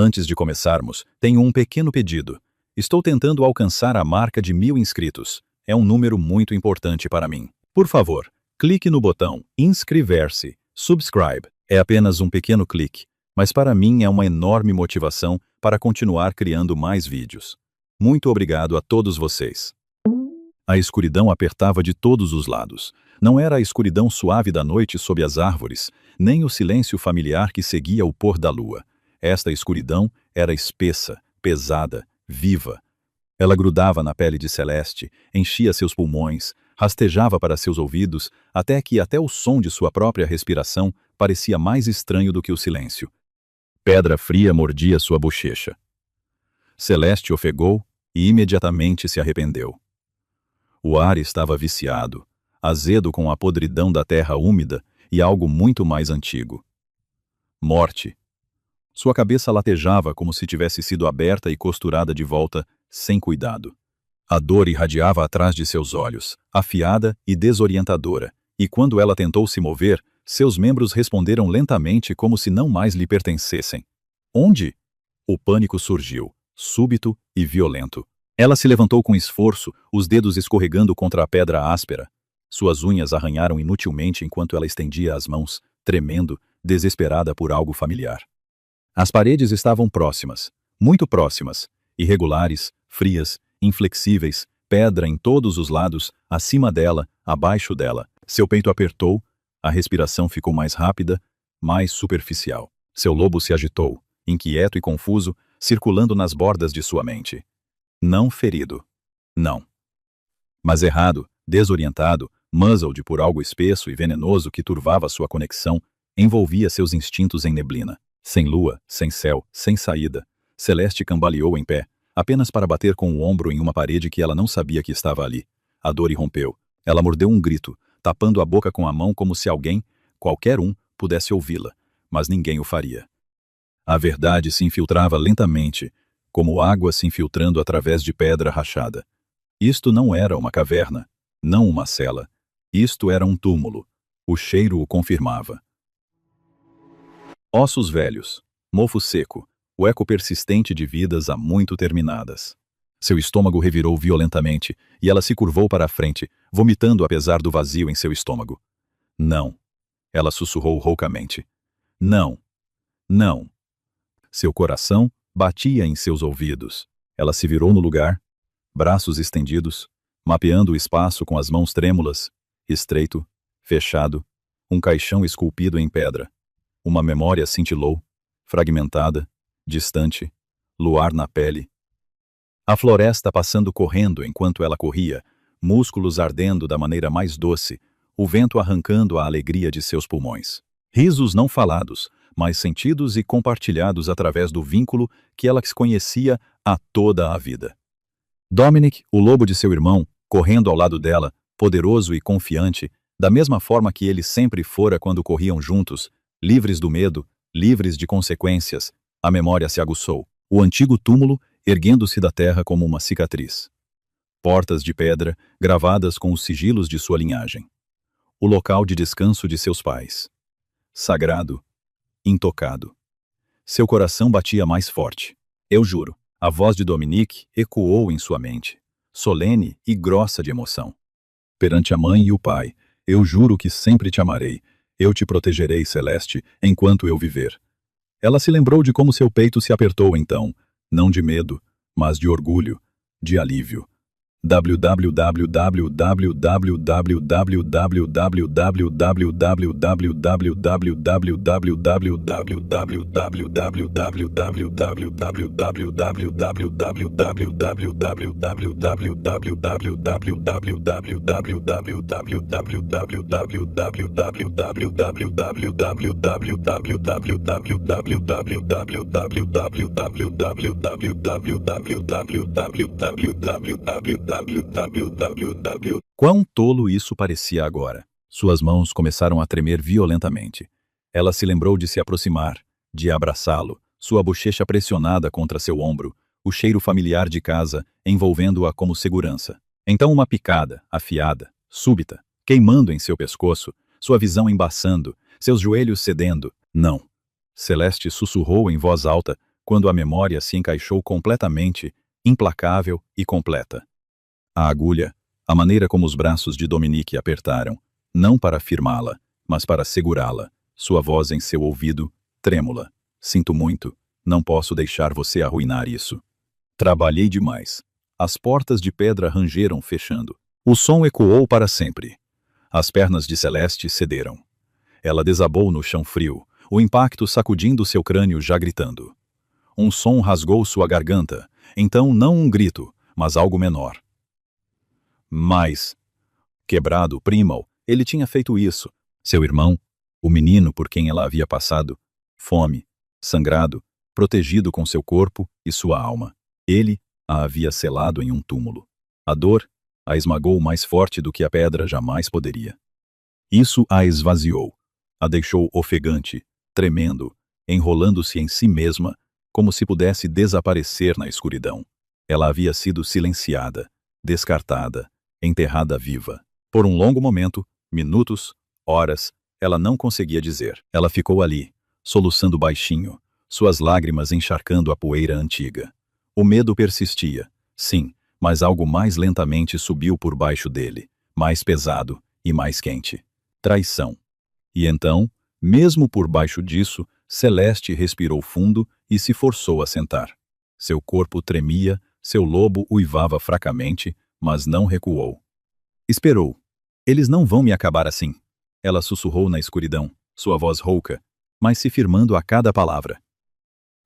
Antes de começarmos, tenho um pequeno pedido. Estou tentando alcançar a marca de 1000 inscritos. É um número muito importante para mim. Por favor, clique no botão inscrever-se, subscribe. É apenas um pequeno clique, mas para mim é uma enorme motivação para continuar criando mais vídeos. Muito obrigado a todos vocês. A escuridão apertava de todos os lados. Não era a escuridão suave da noite sob as árvores, nem o silêncio familiar que seguia o pôr da lua. Esta escuridão era espessa, pesada, viva. Ela grudava na pele de Celeste, enchia seus pulmões, rastejava para seus ouvidos, até o som de sua própria respiração parecia mais estranho do que o silêncio. Pedra fria mordia sua bochecha. Celeste ofegou e imediatamente se arrependeu. O ar estava viciado, azedo com a podridão da terra úmida e algo muito mais antigo. Morte. Sua cabeça latejava como se tivesse sido aberta e costurada de volta, sem cuidado. A dor irradiava atrás de seus olhos, afiada e desorientadora, e quando ela tentou se mover, seus membros responderam lentamente como se não mais lhe pertencessem. Onde? O pânico surgiu, súbito e violento. Ela se levantou com esforço, os dedos escorregando contra a pedra áspera. Suas unhas arranharam inutilmente enquanto ela estendia as mãos, tremendo, desesperada por algo familiar. As paredes estavam próximas, muito próximas, irregulares, frias, inflexíveis, pedra em todos os lados, acima dela, abaixo dela. Seu peito apertou, a respiração ficou mais rápida, mais superficial. Seu lobo se agitou, inquieto e confuso, circulando nas bordas de sua mente. Não ferido. Não. Mas errado, desorientado, muzzled por algo espesso e venenoso que turvava sua conexão, envolvia seus instintos em neblina. Sem lua, sem céu, sem saída, Celeste cambaleou em pé, apenas para bater com o ombro em uma parede que ela não sabia que estava ali. A dor irrompeu. Ela mordeu um grito, tapando a boca com a mão como se alguém, qualquer um, pudesse ouvi-la, mas ninguém o faria. A verdade se infiltrava lentamente, como água se infiltrando através de pedra rachada. Isto não era uma caverna, não uma cela. Isto era um túmulo. O cheiro o confirmava. Ossos velhos, mofo seco, o eco persistente de vidas há muito terminadas. Seu estômago revirou violentamente e ela se curvou para a frente, vomitando apesar do vazio em seu estômago. Não. Ela sussurrou roucamente. Não. Não. Seu coração batia em seus ouvidos. Ela se virou no lugar, braços estendidos, mapeando o espaço com as mãos trêmulas, estreito, fechado, um caixão esculpido em pedra. Uma memória cintilou, fragmentada, distante, luar na pele. A floresta passando correndo enquanto ela corria, músculos ardendo da maneira mais doce, o vento arrancando a alegria de seus pulmões. Risos não falados, mas sentidos e compartilhados através do vínculo que ela conhecia há toda a vida. Dominic, o lobo de seu irmão, correndo ao lado dela, poderoso e confiante, da mesma forma que ele sempre fora quando corriam juntos, livres do medo, livres de consequências, a memória se aguçou. O antigo túmulo erguendo-se da terra como uma cicatriz. Portas de pedra gravadas com os sigilos de sua linhagem. O local de descanso de seus pais. Sagrado, intocado. Seu coração batia mais forte. Eu juro. A voz de Dominique ecoou em sua mente, solene e grossa de emoção. Perante a mãe e o pai, eu juro que sempre te amarei. Eu te protegerei, Celeste, enquanto eu viver. Ela se lembrou de como seu peito se apertou então, não de medo, mas de orgulho, de alívio. Quão tolo isso parecia agora. Suas mãos começaram a tremer violentamente. Ela se lembrou de se aproximar, de abraçá-lo, sua bochecha pressionada contra seu ombro, o cheiro familiar de casa envolvendo-a como segurança. Então uma picada, afiada, súbita, queimando em seu pescoço, sua visão embaçando, seus joelhos cedendo. Não. Celeste sussurrou em voz alta, quando a memória se encaixou completamente, implacável e completa. A agulha, a maneira como os braços de Dominique apertaram, não para firmá-la, mas para segurá-la, sua voz em seu ouvido, trêmula. Sinto muito, não posso deixar você arruinar isso. Trabalhei demais. As portas de pedra rangeram fechando. O som ecoou para sempre. As pernas de Celeste cederam. Ela desabou no chão frio, o impacto sacudindo seu crânio já gritando. Um som rasgou sua garganta, então não um grito, mas algo menor. Mas, quebrado, Primal, ele tinha feito isso. Seu irmão, o menino por quem ela havia passado, fome, sangrado, protegido com seu corpo e sua alma. Ele a havia selado em um túmulo. A dor a esmagou mais forte do que a pedra jamais poderia. Isso a esvaziou, a deixou ofegante, tremendo, enrolando-se em si mesma, como se pudesse desaparecer na escuridão. Ela havia sido silenciada, descartada, enterrada viva. Por um longo momento, minutos, horas, ela não conseguia dizer. Ela ficou ali, soluçando baixinho, suas lágrimas encharcando a poeira antiga. O medo persistia, sim, mas algo mais lentamente subiu por baixo dele, mais pesado e mais quente. Traição. E então, mesmo por baixo disso, Celeste respirou fundo e se forçou a sentar. Seu corpo tremia, seu lobo uivava fracamente, mas não recuou. Esperou. Eles não vão me acabar assim. Ela sussurrou na escuridão, sua voz rouca, mas se firmando a cada palavra.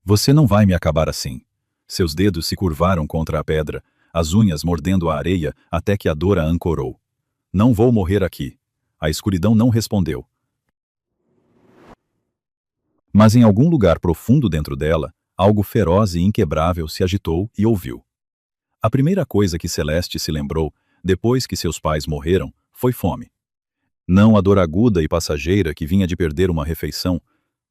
Você não vai me acabar assim. Seus dedos se curvaram contra a pedra, as unhas mordendo a areia até que a dor a ancorou. Não vou morrer aqui. A escuridão não respondeu. Mas em algum lugar profundo dentro dela, algo feroz e inquebrável se agitou e ouviu. A primeira coisa que Celeste se lembrou, depois que seus pais morreram, foi fome. Não a dor aguda e passageira que vinha de perder uma refeição,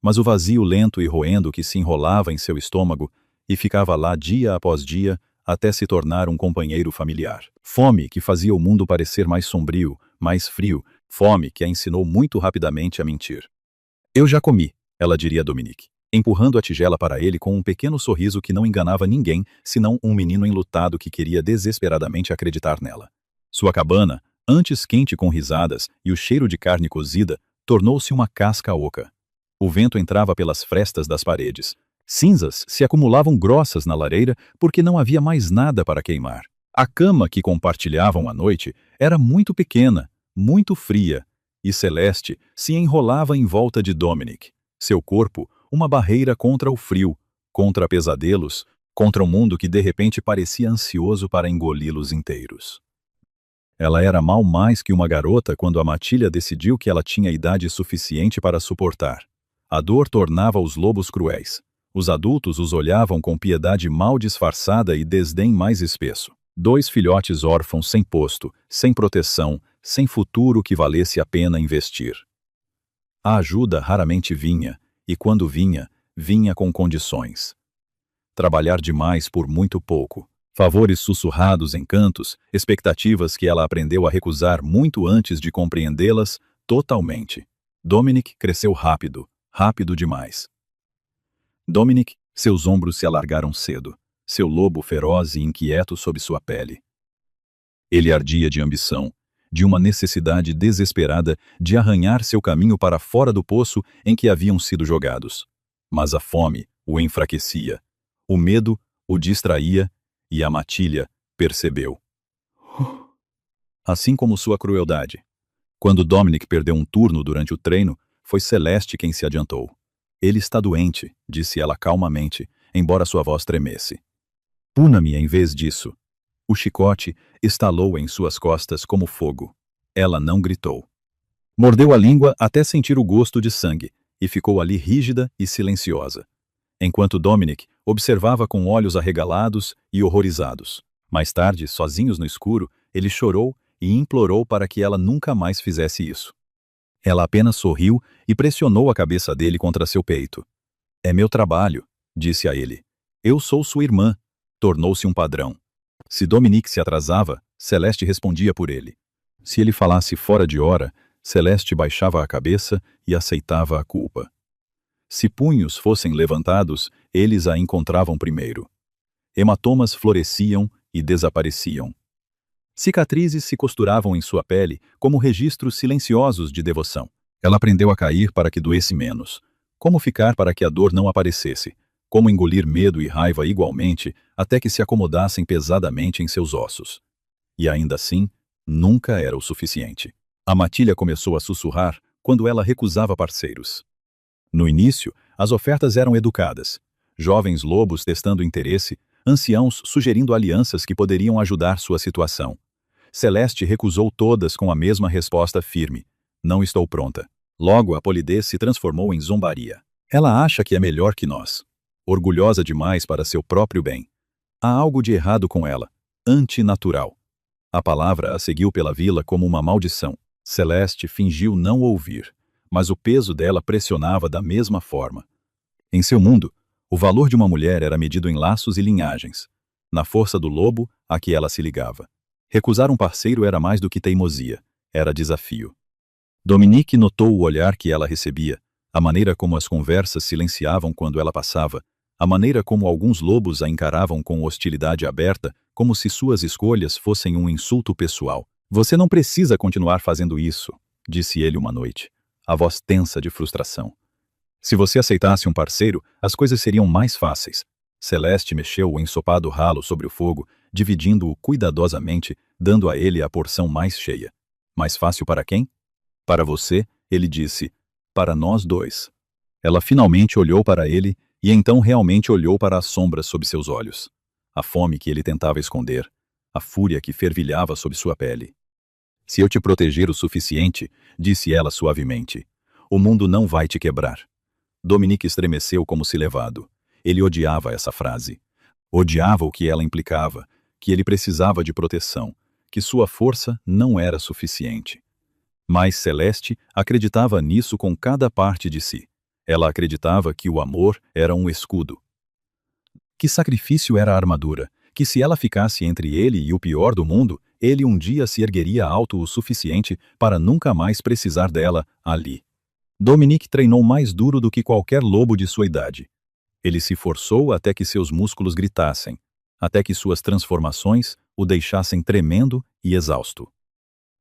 mas o vazio lento e roendo que se enrolava em seu estômago e ficava lá dia após dia até se tornar um companheiro familiar. Fome que fazia o mundo parecer mais sombrio, mais frio, fome que a ensinou muito rapidamente a mentir. Eu já comi, ela diria a Dominique, empurrando a tigela para ele com um pequeno sorriso que não enganava ninguém, senão um menino enlutado que queria desesperadamente acreditar nela. Sua cabana, antes quente com risadas e o cheiro de carne cozida, tornou-se uma casca oca. O vento entrava pelas frestas das paredes. Cinzas se acumulavam grossas na lareira porque não havia mais nada para queimar. A cama que compartilhavam à noite era muito pequena, muito fria, e Celeste se enrolava em volta de Dominique. Seu corpo, uma barreira contra o frio, contra pesadelos, contra um mundo que de repente parecia ansioso para engoli-los inteiros. Ela era mal mais que uma garota quando a matilha decidiu que ela tinha idade suficiente para suportar. A dor tornava os lobos cruéis. Os adultos os olhavam com piedade mal disfarçada e desdém mais espesso. 2 filhotes órfãos sem posto, sem proteção, sem futuro que valesse a pena investir. A ajuda raramente vinha, e quando vinha, vinha com condições. Trabalhar demais por muito pouco. Favores sussurrados em cantos, expectativas que ela aprendeu a recusar muito antes de compreendê-las totalmente. Dominique cresceu rápido, rápido demais. Dominique, seus ombros se alargaram cedo, seu lobo feroz e inquieto sob sua pele. Ele ardia de ambição, de uma necessidade desesperada de arranhar seu caminho para fora do poço em que haviam sido jogados. Mas a fome o enfraquecia, o medo o distraía e a matilha percebeu. Assim como sua crueldade. Quando Dominique perdeu um turno durante o treino, foi Celeste quem se adiantou. Ele está doente, disse ela calmamente, embora sua voz tremesse. Puna-me em vez disso. O chicote estalou em suas costas como fogo. Ela não gritou. Mordeu a língua até sentir o gosto de sangue e ficou ali rígida e silenciosa, enquanto Dominique observava com olhos arregalados e horrorizados. Mais tarde, sozinhos no escuro, ele chorou e implorou para que ela nunca mais fizesse isso. Ela apenas sorriu e pressionou a cabeça dele contra seu peito. É meu trabalho, disse a ele. Eu sou sua irmã. Tornou-se um padrão. Se Dominique se atrasava, Celeste respondia por ele. Se ele falasse fora de hora, Celeste baixava a cabeça e aceitava a culpa. Se punhos fossem levantados, eles a encontravam primeiro. Hematomas floresciam e desapareciam. Cicatrizes se costuravam em sua pele como registros silenciosos de devoção. Ela aprendeu a cair para que doesse menos. Como ficar para que a dor não aparecesse. Como engolir medo e raiva igualmente até que se acomodassem pesadamente em seus ossos. E ainda assim, nunca era o suficiente. A matilha começou a sussurrar quando ela recusava parceiros. No início, as ofertas eram educadas. Jovens lobos testando interesse, anciãos sugerindo alianças que poderiam ajudar sua situação. Celeste recusou todas com a mesma resposta firme. Não estou pronta. Logo, a polidez se transformou em zombaria. Ela acha que é melhor que nós. Orgulhosa demais para seu próprio bem. Há algo de errado com ela. Antinatural. A palavra a seguiu pela vila como uma maldição. Celeste fingiu não ouvir, mas o peso dela pressionava da mesma forma. Em seu mundo, o valor de uma mulher era medido em laços e linhagens, na força do lobo a que ela se ligava. Recusar um parceiro era mais do que teimosia, era desafio. Dominique notou o olhar que ela recebia, a maneira como as conversas silenciavam quando ela passava, a maneira como alguns lobos a encaravam com hostilidade aberta, como se suas escolhas fossem um insulto pessoal. Você não precisa continuar fazendo isso, disse ele uma noite, a voz tensa de frustração. Se você aceitasse um parceiro, as coisas seriam mais fáceis. Celeste mexeu o ensopado ralo sobre o fogo, dividindo-o cuidadosamente, dando a ele a porção mais cheia. Mais fácil para quem? Para você, ele disse. Para nós dois. Ela finalmente olhou para ele e então realmente olhou para as sombras sob seus olhos. A fome que ele tentava esconder, a fúria que fervilhava sob sua pele. Se eu te proteger o suficiente, disse ela suavemente, o mundo não vai te quebrar. Dominique estremeceu como se levado. Ele odiava essa frase. Odiava o que ela implicava, que ele precisava de proteção, que sua força não era suficiente. Mas Celeste acreditava nisso com cada parte de si. Ela acreditava que o amor era um escudo. Que sacrifício era a armadura, que se ela ficasse entre ele e o pior do mundo, ele um dia se ergueria alto o suficiente para nunca mais precisar dela ali. Dominique treinou mais duro do que qualquer lobo de sua idade. Ele se forçou até que seus músculos gritassem, até que suas transformações o deixassem tremendo e exausto.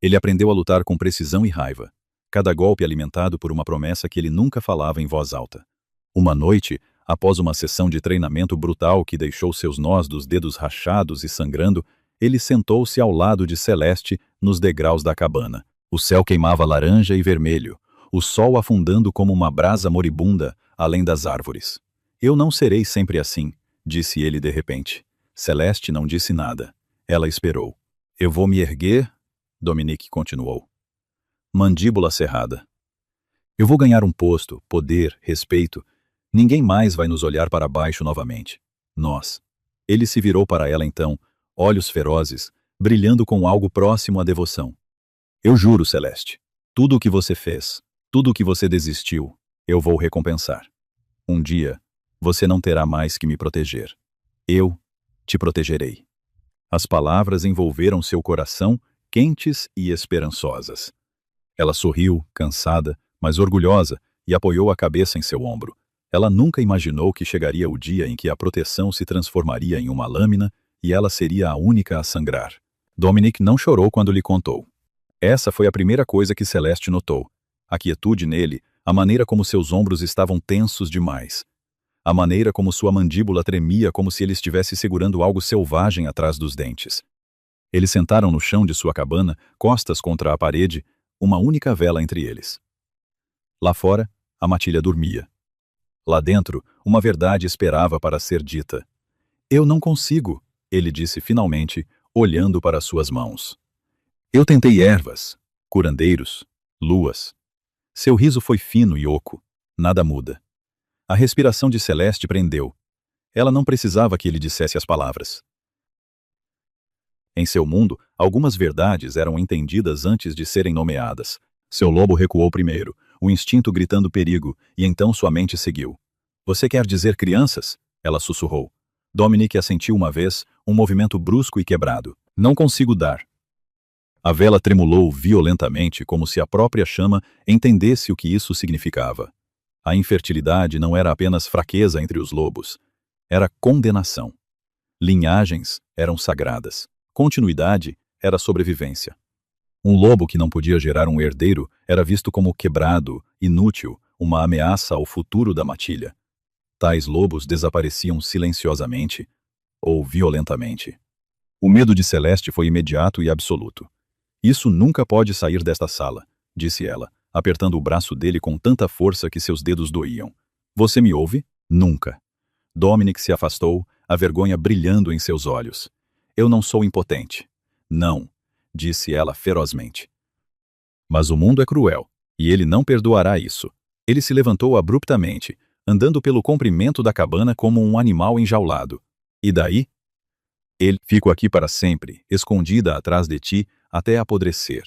Ele aprendeu a lutar com precisão e raiva, cada golpe alimentado por uma promessa que ele nunca falava em voz alta. Uma noite, após uma sessão de treinamento brutal que deixou seus nós dos dedos rachados e sangrando, ele sentou-se ao lado de Celeste nos degraus da cabana. O céu queimava laranja e vermelho, o sol afundando como uma brasa moribunda além das árvores. Eu não serei sempre assim, disse ele de repente. Celeste não disse nada. Ela esperou. Eu vou me erguer, Dominique continuou. Mandíbula cerrada. Eu vou ganhar um posto, poder, respeito. Ninguém mais vai nos olhar para baixo novamente. Nós. Ele se virou para ela então, olhos ferozes, brilhando com algo próximo à devoção. Eu juro, Celeste, tudo o que você fez, tudo o que você desistiu, eu vou recompensar. Um dia, você não terá mais que me proteger. Eu te protegerei. As palavras envolveram seu coração, quentes e esperançosas. Ela sorriu, cansada, mas orgulhosa, e apoiou a cabeça em seu ombro. Ela nunca imaginou que chegaria o dia em que a proteção se transformaria em uma lâmina e ela seria a única a sangrar. Dominique não chorou quando lhe contou. Essa foi a primeira coisa que Celeste notou. A quietude nele, a maneira como seus ombros estavam tensos demais. A maneira como sua mandíbula tremia como se ele estivesse segurando algo selvagem atrás dos dentes. Eles sentaram no chão de sua cabana, costas contra a parede, uma única vela entre eles. Lá fora, a matilha dormia. Lá dentro, uma verdade esperava para ser dita. Eu não consigo, ele disse finalmente, olhando para suas mãos. Eu tentei ervas, curandeiros, luas. Seu riso foi fino e oco. Nada muda. A respiração de Celeste prendeu. Ela não precisava que ele dissesse as palavras. Em seu mundo, algumas verdades eram entendidas antes de serem nomeadas. Seu lobo recuou primeiro, o instinto gritando perigo, e então sua mente seguiu. Você quer dizer crianças? Ela sussurrou. Dominique assentiu uma vez, um movimento brusco e quebrado. Não consigo dar. A vela tremulou violentamente como se a própria chama entendesse o que isso significava. A infertilidade não era apenas fraqueza entre os lobos. Era condenação. Linhagens eram sagradas. Continuidade era sobrevivência. Um lobo que não podia gerar um herdeiro era visto como quebrado, inútil, uma ameaça ao futuro da matilha. Tais lobos desapareciam silenciosamente ou violentamente. O medo de Celeste foi imediato e absoluto. Isso nunca pode sair desta sala, disse ela, apertando o braço dele com tanta força que seus dedos doíam. Você me ouve? Nunca. Dominic se afastou, a vergonha brilhando em seus olhos. Eu não sou impotente. Não, disse ela ferozmente. Mas o mundo é cruel, e ele não perdoará isso. Ele se levantou abruptamente, andando pelo comprimento da cabana como um animal enjaulado. E daí? Fico aqui para sempre, escondida atrás de ti, até apodrecer.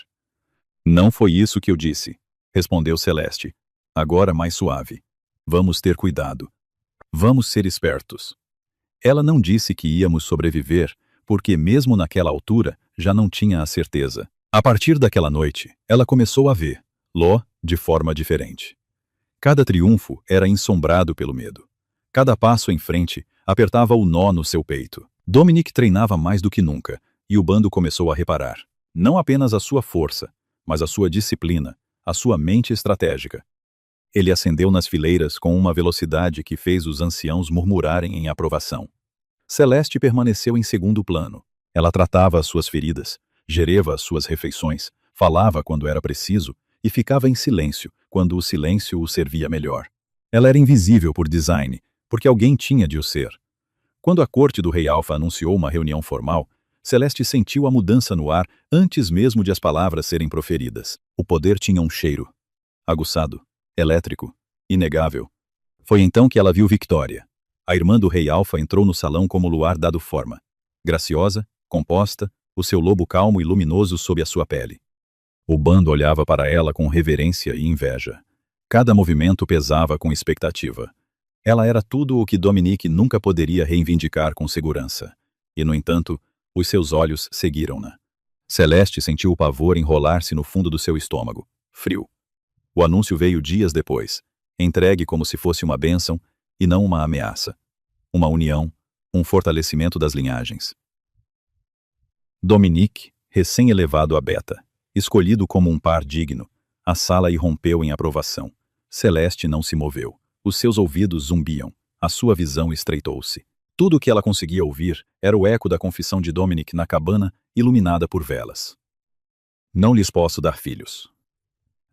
Não foi isso que eu disse, respondeu Celeste. Agora mais suave. Vamos ter cuidado. Vamos ser espertos. Ela não disse que íamos sobreviver, porque mesmo naquela altura já não tinha a certeza. A partir daquela noite, ela começou a ver Ló de forma diferente. Cada triunfo era ensombrado pelo medo. Cada passo em frente apertava o nó no seu peito. Dominic treinava mais do que nunca, e o bando começou a reparar. Não apenas a sua força, mas a sua disciplina, a sua mente estratégica. Ele ascendeu nas fileiras com uma velocidade que fez os anciãos murmurarem em aprovação. Celeste permaneceu em segundo plano. Ela tratava as suas feridas, gerava as suas refeições, falava quando era preciso e ficava em silêncio quando o silêncio o servia melhor. Ela era invisível por design, porque alguém tinha de o ser. Quando a corte do Rei Alfa anunciou uma reunião formal, Celeste sentiu a mudança no ar antes mesmo de as palavras serem proferidas. O poder tinha um cheiro. Aguçado, elétrico, inegável. Foi então que ela viu Victoria. A irmã do Rei Alfa entrou no salão como luar dado forma. Graciosa, composta, o seu lobo calmo e luminoso sob a sua pele. O bando olhava para ela com reverência e inveja. Cada movimento pesava com expectativa. Ela era tudo o que Dominic nunca poderia reivindicar com segurança. E, no entanto, os seus olhos seguiram-na. Celeste sentiu o pavor enrolar-se no fundo do seu estômago, frio. O anúncio veio dias depois, entregue como se fosse uma bênção e não uma ameaça. Uma união, um fortalecimento das linhagens. Dominic, recém-elevado a beta, escolhido como um par digno, a sala irrompeu em aprovação. Celeste não se moveu. Os seus ouvidos zumbiam. A sua visão estreitou-se. Tudo o que ela conseguia ouvir era o eco da confissão de Dominic na cabana, iluminada por velas. Não lhes posso dar filhos.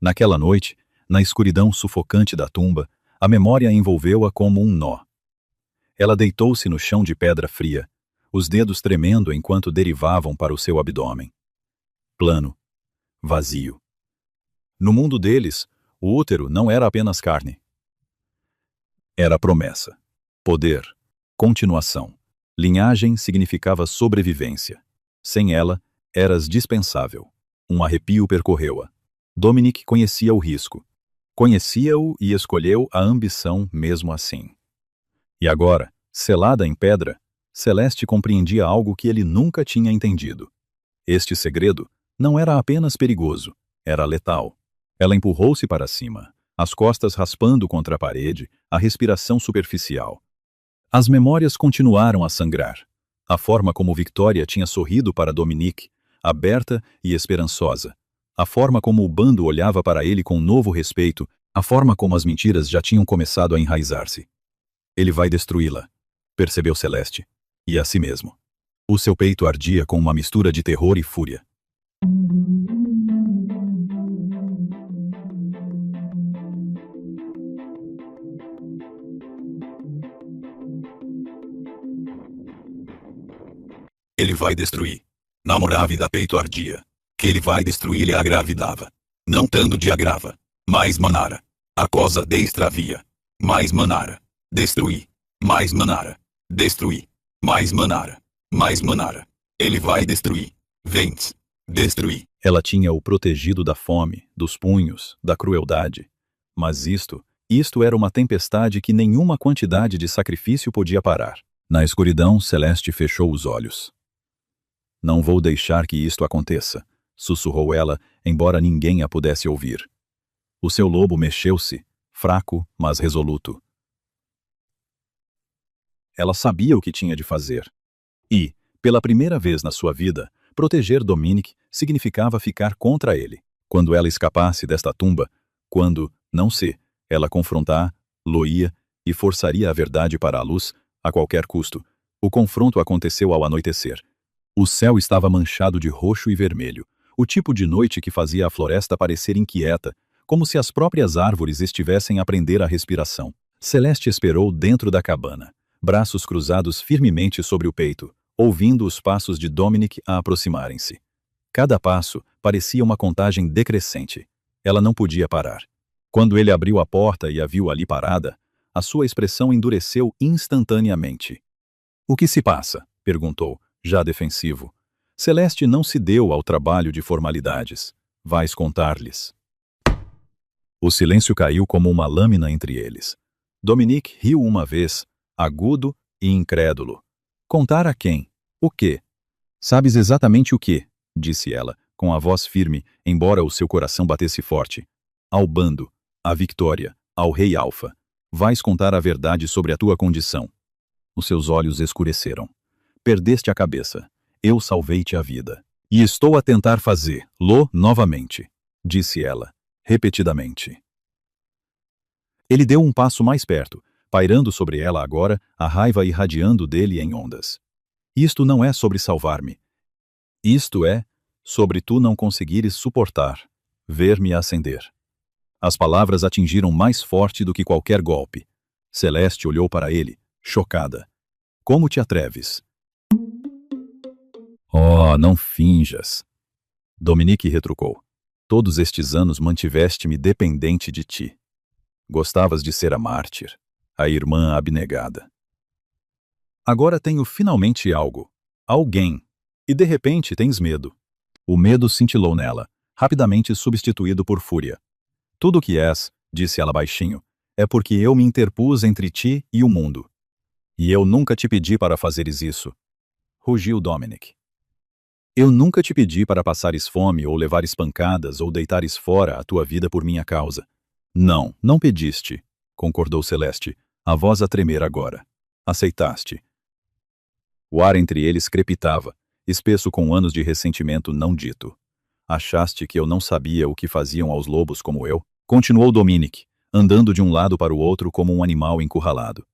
Naquela noite, na escuridão sufocante da tumba, a memória envolveu-a como um nó. Ela deitou-se no chão de pedra fria, os dedos tremendo enquanto derivavam para o seu abdômen. Plano. Vazio. No mundo deles, o útero não era apenas carne. Era promessa. Poder. Continuação. Linhagem significava sobrevivência. Sem ela, eras dispensável. Um arrepio percorreu-a. Dominic conhecia o risco. Conhecia-o e escolheu a ambição mesmo assim. E agora, selada em pedra, Celeste compreendia algo que ele nunca tinha entendido. Este segredo não era apenas perigoso, era letal. Ela empurrou-se para cima, as costas raspando contra a parede, a respiração superficial. As memórias continuaram a sangrar. A forma como Victoria tinha sorrido para Dominic, aberta e esperançosa. A forma como o bando olhava para ele com novo respeito, a forma como as mentiras já tinham começado a enraizar-se. Ele vai destruí-la, percebeu Celeste, e a si mesmo. O seu peito ardia com uma mistura de terror e fúria. Ele vai destruir. Namorava e da peito ardia. Que ele vai destruir e agravidava. Não tanto de agrava, mais manara. A cosa de extravia. Mais manara. Destruir. Mais manara. Destruir. Mais manara. Mais manara. Ele vai destruir. Vens. Destruir. Ela tinha o protegido da fome, dos punhos, da crueldade. Mas isto era uma tempestade que nenhuma quantidade de sacrifício podia parar. Na escuridão, Celeste fechou os olhos. Não vou deixar que isto aconteça, sussurrou ela, embora ninguém a pudesse ouvir. O seu lobo mexeu-se, fraco, mas resoluto. Ela sabia o que tinha de fazer. E, pela primeira vez na sua vida, proteger Dominic significava ficar contra ele. Quando ela escapasse desta tumba, quando, não se, ela confrontar-lo-ia e forçaria a verdade para a luz, a qualquer custo. O confronto aconteceu ao anoitecer. O céu estava manchado de roxo e vermelho, o tipo de noite que fazia a floresta parecer inquieta, como se as próprias árvores estivessem a prender a respiração. Celeste esperou dentro da cabana, braços cruzados firmemente sobre o peito, ouvindo os passos de Dominic a aproximarem-se. Cada passo parecia uma contagem decrescente. Ela não podia parar. Quando ele abriu a porta e a viu ali parada, a sua expressão endureceu instantaneamente. "O que se passa?" perguntou, já defensivo. Celeste não se deu ao trabalho de formalidades. "Vais contar-lhes." O silêncio caiu como uma lâmina entre eles. Dominic riu uma vez, agudo e incrédulo. "Contar a quem? O quê?" "Sabes exatamente o quê?" disse ela, com a voz firme, embora o seu coração batesse forte. "Ao bando, à Victoria, ao rei Alfa. Vais contar a verdade sobre a tua condição." Os seus olhos escureceram. "Perdeste a cabeça. Eu salvei-te a vida. E estou a tentar fazê-lo novamente," disse ela, repetidamente. Ele deu um passo mais perto, pairando sobre ela agora, a raiva irradiando dele em ondas. "Isto não é sobre salvar-me. Isto é sobre tu não conseguires suportar, ver-me ascender." As palavras atingiram mais forte do que qualquer golpe. Celeste olhou para ele, chocada. "Como te atreves?" "Oh, não finjas." Dominic retrucou. "Todos estes anos mantiveste-me dependente de ti. Gostavas de ser a mártir, a irmã abnegada. Agora tenho finalmente algo, alguém, e de repente tens medo." O medo cintilou nela, rapidamente substituído por fúria. "Tudo o que és," disse ela baixinho, "é porque eu me interpus entre ti e o mundo. E eu nunca te pedi para fazeres isso." Rugiu Dominic. "Eu nunca te pedi para passares fome ou levares pancadas ou deitares fora a tua vida por minha causa." "Não, não pediste," concordou Celeste, a voz a tremer agora. "Aceitaste." O ar entre eles crepitava, espesso com anos de ressentimento não dito. "Achaste que eu não sabia o que faziam aos lobos como eu?" Continuou Dominic, andando de um lado para o outro como um animal encurralado.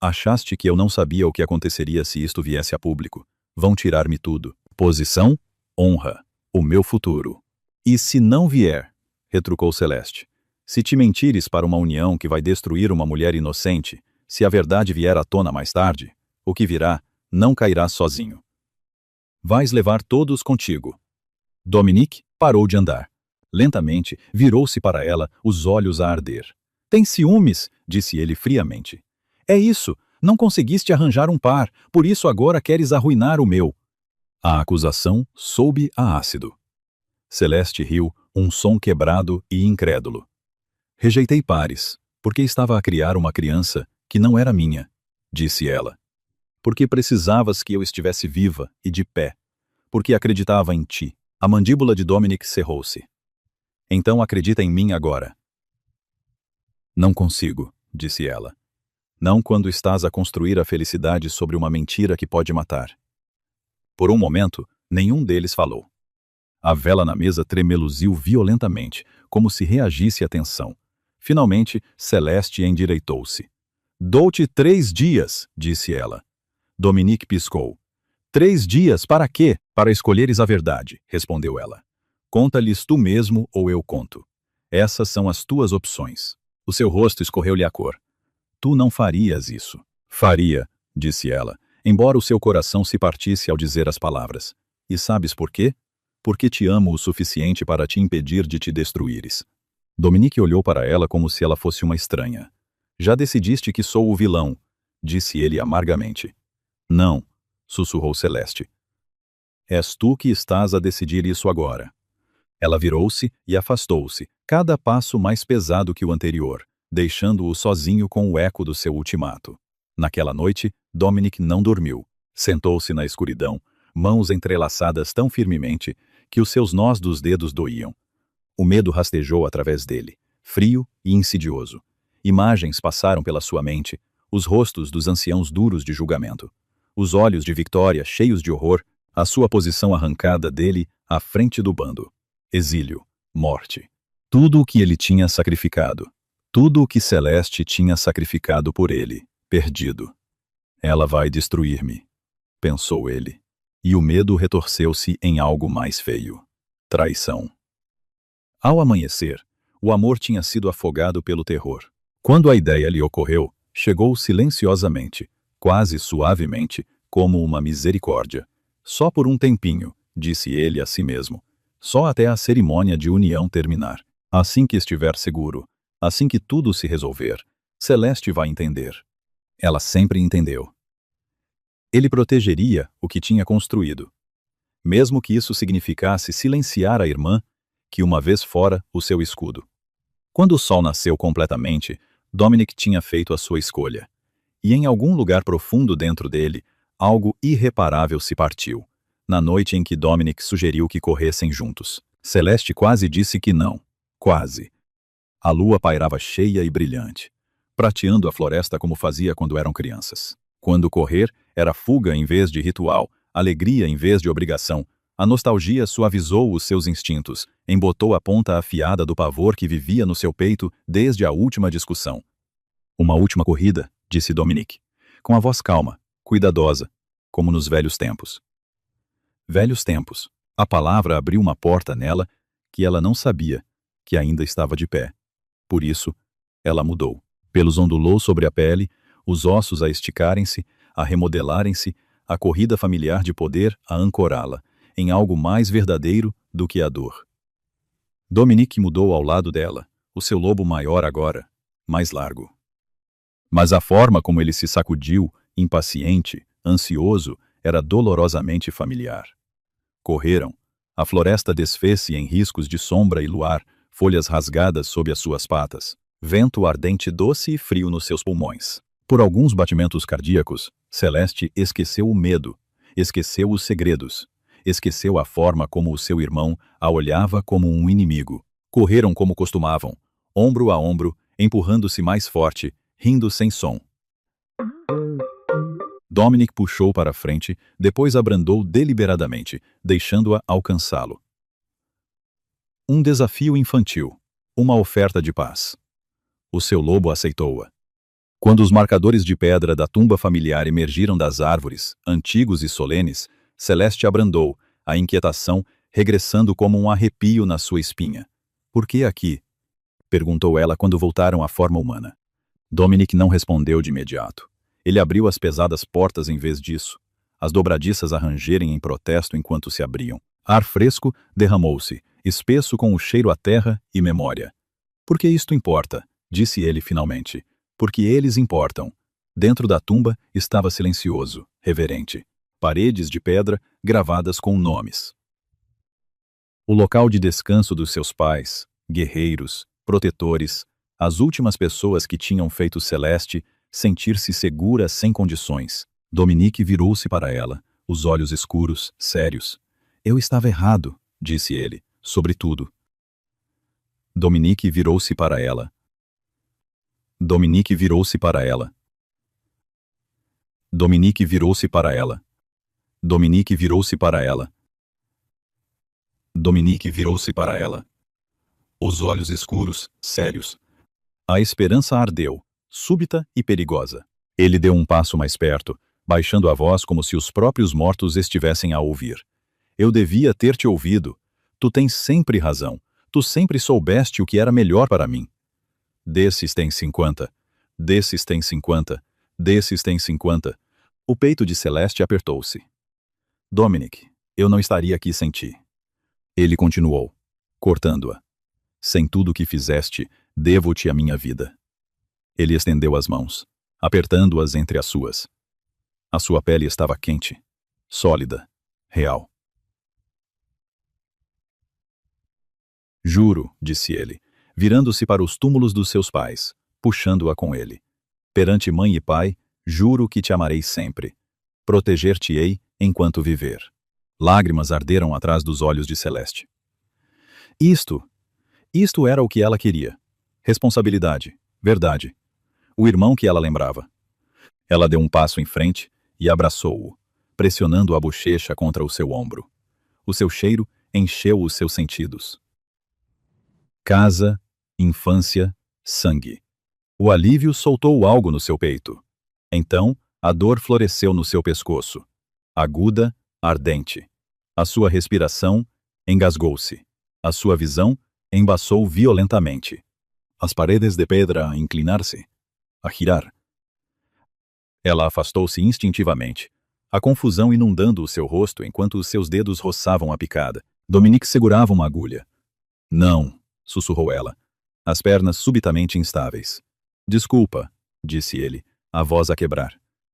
"Achaste que eu não sabia o que aconteceria se isto viesse a público? Vão tirar-me tudo. Posição, honra, o meu futuro." "E se não vier?" retrucou Celeste. "Se te mentires para uma união que vai destruir uma mulher inocente, se a verdade vier à tona mais tarde, o que virá não cairá sozinho. Vais levar todos contigo." Dominic parou de andar. Lentamente, virou-se para ela, os olhos a arder. "Tens ciúmes?" disse ele friamente. "É isso, não conseguiste arranjar um par, por isso agora queres arruinar o meu." A acusação soube a ácido. Celeste riu, um som quebrado e incrédulo. "Rejeitei pares, porque estava a criar uma criança que não era minha," disse ela. "Porque precisavas que eu estivesse viva e de pé, porque acreditava em ti." A mandíbula de Dominic cerrou-se. "Então acredita em mim agora." "Não consigo," disse ela. "Não quando estás a construir a felicidade sobre uma mentira que pode matar." Por um momento, nenhum deles falou. A vela na mesa tremeluziu violentamente, como se reagisse à tensão. Finalmente, Celeste endireitou-se. "Dou-te 3 dias," disse ela. Dominic piscou. 3 dias para quê? "Para escolheres a verdade," respondeu ela. "Conta-lhes tu mesmo ou eu conto. Essas são as tuas opções." O seu rosto escorreu-lhe a cor. "Tu não farias isso." "Faria," disse ela, embora o seu coração se partisse ao dizer as palavras. "E sabes por quê? Porque te amo o suficiente para te impedir de te destruíres." Dominic olhou para ela como se ela fosse uma estranha. "Já decidiste que sou o vilão," disse ele amargamente. "Não," sussurrou Celeste. "És tu que estás a decidir isso agora." Ela virou-se e afastou-se, cada passo mais pesado que o anterior, deixando-o sozinho com o eco do seu ultimato. Naquela noite, Dominic não dormiu. Sentou-se na escuridão, mãos entrelaçadas tão firmemente que os seus nós dos dedos doíam. O medo rastejou através dele, frio e insidioso. Imagens passaram pela sua mente, os rostos dos anciãos duros de julgamento. Os olhos de Victoria cheios de horror, a sua posição arrancada dele à frente do bando. Exílio, morte. Tudo o que ele tinha sacrificado. Tudo o que Celeste tinha sacrificado por ele, perdido. Ela vai destruir-me, pensou ele. E o medo retorceu-se em algo mais feio. Traição. Ao amanhecer, o amor tinha sido afogado pelo terror. Quando a ideia lhe ocorreu, chegou silenciosamente, quase suavemente, como uma misericórdia. Só por um tempinho, disse ele a si mesmo. Só até a cerimônia de união terminar. Assim que estiver seguro, assim que tudo se resolver, Celeste vai entender. Ela sempre entendeu. Ele protegeria o que tinha construído. Mesmo que isso significasse silenciar a irmã, que uma vez fora o seu escudo. Quando o sol nasceu completamente, Dominic tinha feito a sua escolha. E em algum lugar profundo dentro dele, algo irreparável se partiu. Na noite em que Dominic sugeriu que corressem juntos. Celeste quase disse que não. Quase. A lua pairava cheia e brilhante, prateando a floresta como fazia quando eram crianças. Quando correr era fuga em vez de ritual, alegria em vez de obrigação. A nostalgia suavizou os seus instintos, embotou a ponta afiada do pavor que vivia no seu peito desde a última discussão. Uma última corrida, disse Dominic, com a voz calma, cuidadosa, como nos velhos tempos. Velhos tempos. A palavra abriu uma porta nela que ela não sabia, que ainda estava de pé. Por isso, ela mudou. Pelos ondulou sobre a pele, os ossos a esticarem-se, a remodelarem-se, a corrida familiar de poder a ancorá-la em algo mais verdadeiro do que a dor. Dominic mudou ao lado dela, o seu lobo maior agora, mais largo. Mas a forma como ele se sacudiu, impaciente, ansioso, era dolorosamente familiar. Correram. A floresta desfez-se em riscos de sombra e luar, folhas rasgadas sob as suas patas, vento ardente doce e frio nos seus pulmões. Por alguns batimentos cardíacos, Celeste esqueceu o medo, esqueceu os segredos, esqueceu a forma como o seu irmão a olhava como um inimigo. Correram como costumavam, ombro a ombro, empurrando-se mais forte, rindo sem som. Dominic puxou para frente, depois abrandou deliberadamente, deixando-a alcançá-lo. Um desafio infantil, uma oferta de paz. O seu lobo aceitou-a. Quando os marcadores de pedra da tumba familiar emergiram das árvores, antigos e solenes, Celeste abrandou, a inquietação regressando como um arrepio na sua espinha. "Por que aqui?" perguntou ela quando voltaram à forma humana. Dominic não respondeu de imediato. Ele abriu as pesadas portas em vez disso, as dobradiças a rangerem em protesto enquanto se abriam. Ar fresco derramou-se, espesso com o cheiro a terra e memória. "Por que isto importa?" disse ele finalmente. "Porque eles importam." Dentro da tumba estava silencioso, reverente. Paredes de pedra gravadas com nomes. O local de descanso dos seus pais, guerreiros, protetores, as últimas pessoas que tinham feito Celeste sentir-se segura sem condições. Dominic virou-se para ela, os olhos escuros, sérios. "Eu estava errado", disse ele, sobretudo. Dominic virou-se para ela. Dominic virou-se para ela. Dominic virou-se para ela. Dominic virou-se para ela. Dominic virou-se para ela. Os olhos escuros, sérios. A esperança ardeu, súbita e perigosa. Ele deu um passo mais perto, baixando a voz como se os próprios mortos estivessem a ouvir. "Eu devia ter te ouvido. Tu tens sempre razão. Tu sempre soubeste o que era melhor para mim. Desses tens 50. Desses tens 50. Desses tens 50. O peito de Celeste apertou-se. "Dominic, eu não estaria aqui sem ti." Ele continuou, cortando-a. "Sem tudo o que fizeste, devo-te a minha vida." Ele estendeu as mãos, apertando-as entre as suas. A sua pele estava quente, sólida, real. "Juro", disse ele, virando-se para os túmulos dos seus pais, puxando-a com ele. "Perante mãe e pai, juro que te amarei sempre. Proteger-te-ei enquanto viver." Lágrimas arderam atrás dos olhos de Celeste. Isto era o que ela queria. Responsabilidade, Verdade. O irmão que ela lembrava. Ela deu um passo em frente e abraçou-o, pressionando a bochecha contra o seu ombro. O seu cheiro encheu os seus sentidos. Casa, infância, sangue. O alívio soltou algo no seu peito. Então, a dor floresceu no seu pescoço. Aguda, ardente. A sua respiração engasgou-se. A sua visão embaçou violentamente. As paredes de pedra a inclinar-se, a girar. Ela afastou-se instintivamente, a confusão inundando o seu rosto enquanto os seus dedos roçavam a picada. Dominique segurava uma agulha. Não, sussurrou ela, as pernas subitamente instáveis. Desculpa, disse ele, a voz a quebrar.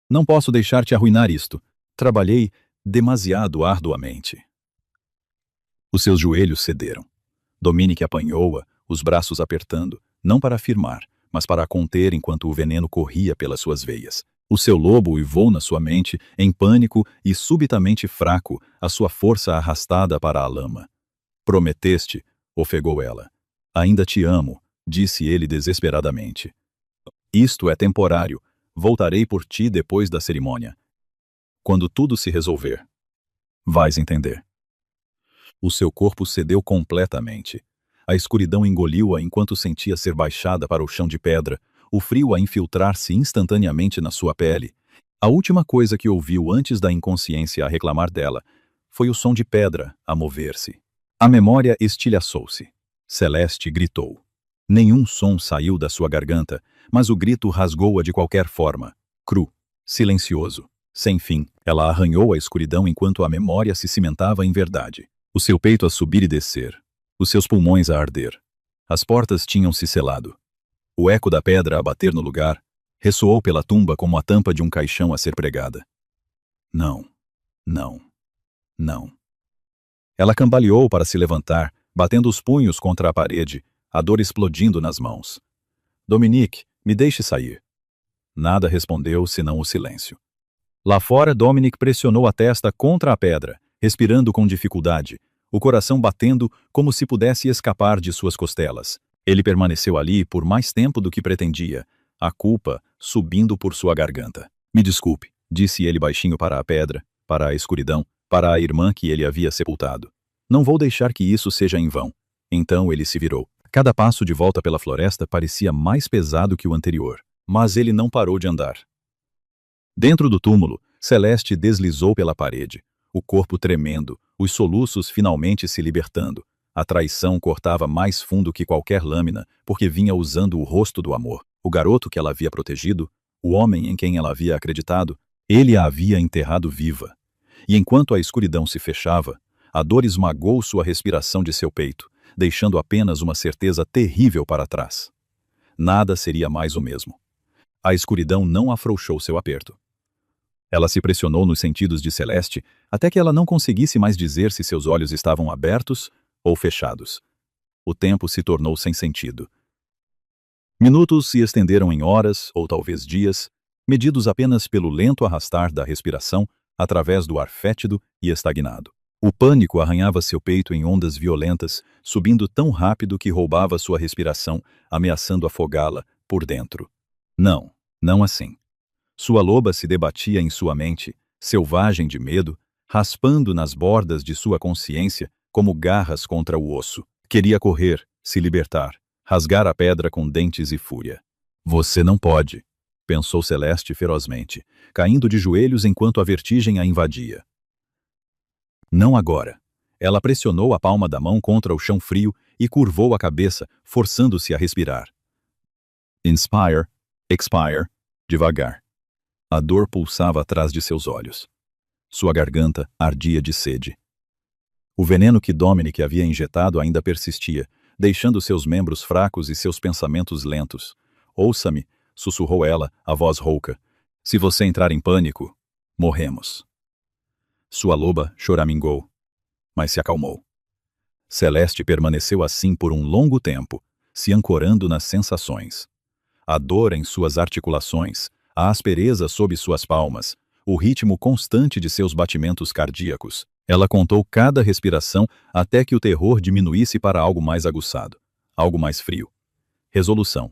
Não posso deixar-te arruinar isto. Trabalhei demasiado arduamente. Os seus joelhos cederam. Dominique apanhou-a, os braços apertando, não para afirmar, mas para a conter enquanto o veneno corria pelas suas veias. O seu lobo uivou na sua mente, em pânico e subitamente fraco, a sua força arrastada para a lama. Prometeste, ofegou ela. Ainda te amo, disse ele desesperadamente. Isto é temporário. Voltarei por ti depois da cerimônia. Quando tudo se resolver. Vais entender. O seu corpo cedeu completamente. A escuridão engoliu-a enquanto sentia ser baixada para o chão de pedra, o frio a infiltrar-se instantaneamente na sua pele. A última coisa que ouviu antes da inconsciência a reclamar dela foi o som de pedra a mover-se. A memória estilhaçou-se. Celeste gritou. Nenhum som saiu da sua garganta, mas o grito rasgou-a de qualquer forma. Cru, silencioso, sem fim. Ela arranhou a escuridão enquanto a memória se cimentava em verdade. O seu peito a subir e descer. Os seus pulmões a arder. As portas tinham se selado. O eco da pedra a bater no lugar ressoou pela tumba como a tampa de um caixão a ser pregada. Não, não, não. Ela cambaleou para se levantar, batendo os punhos contra a parede, a dor explodindo nas mãos. Dominique, me deixe sair. Nada respondeu senão o silêncio. Lá fora, Dominique pressionou a testa contra a pedra, respirando com dificuldade, o coração batendo como se pudesse escapar de suas costelas. Ele permaneceu ali por mais tempo do que pretendia, a culpa subindo por sua garganta. Me desculpe, disse ele baixinho para a pedra, para a escuridão, para a irmã que ele havia sepultado. Não vou deixar que isso seja em vão. Então ele se virou. Cada passo de volta pela floresta parecia mais pesado que o anterior, mas ele não parou de andar. Dentro do túmulo, Celeste deslizou pela parede, o corpo tremendo, os soluços finalmente se libertando. A traição cortava mais fundo que qualquer lâmina, porque vinha usando o rosto do amor. O garoto que ela havia protegido, o homem em quem ela havia acreditado, ele a havia enterrado viva. E enquanto a escuridão se fechava, a dor esmagou sua respiração de seu peito, deixando apenas uma certeza terrível para trás. Nada seria mais o mesmo. A escuridão não afrouxou seu aperto. Ela se pressionou nos sentidos de Celeste até que ela não conseguisse mais dizer se seus olhos estavam abertos ou fechados. O tempo se tornou sem sentido. Minutos se estenderam em horas, ou talvez dias, medidos apenas pelo lento arrastar da respiração através do ar fétido e estagnado. O pânico arranhava seu peito em ondas violentas, subindo tão rápido que roubava sua respiração, ameaçando afogá-la por dentro. Não, não assim. Sua loba se debatia em sua mente, selvagem de medo, raspando nas bordas de sua consciência como garras contra o osso. Queria correr, se libertar, rasgar a pedra com dentes e fúria. Você não pode, pensou Celeste ferozmente, caindo de joelhos enquanto a vertigem a invadia. Não agora. Ela pressionou a palma da mão contra o chão frio e curvou a cabeça, forçando-se a respirar. Inspire, expire, devagar. A dor pulsava atrás de seus olhos. Sua garganta ardia de sede. O veneno que Dominique havia injetado ainda persistia, deixando seus membros fracos e seus pensamentos lentos. Ouça-me, sussurrou ela, a voz rouca. Se você entrar em pânico, morremos. Sua loba choramingou, mas se acalmou. Celeste permaneceu assim por um longo tempo, se ancorando nas sensações. A dor em suas articulações, a aspereza sob suas palmas, o ritmo constante de seus batimentos cardíacos. Ela contou cada respiração até que o terror diminuísse para algo mais aguçado, algo mais frio. Resolução.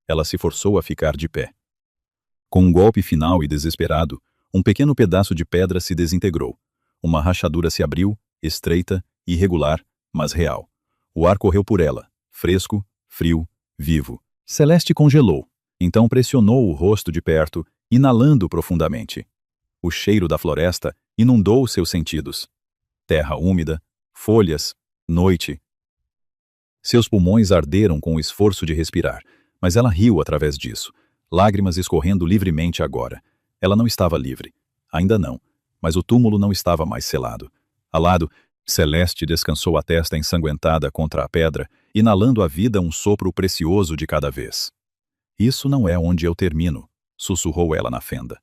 Ela se forçou a ficar de pé. Com um golpe final e desesperado, um pequeno pedaço de pedra se desintegrou. Uma rachadura se abriu, estreita, irregular, mas real. O ar correu por ela, fresco, frio, vivo. Celeste congelou, então pressionou o rosto de perto, inalando profundamente. O cheiro da floresta inundou seus sentidos. Terra úmida, folhas, noite. Seus pulmões arderam com o esforço de respirar, mas ela riu através disso, lágrimas escorrendo livremente agora. Ela não estava livre. Ainda não, mas o túmulo não estava mais selado. Ao lado, Celeste descansou a testa ensanguentada contra a pedra, inalando a vida um sopro precioso de cada vez. Isso não é onde eu termino, sussurrou ela na fenda.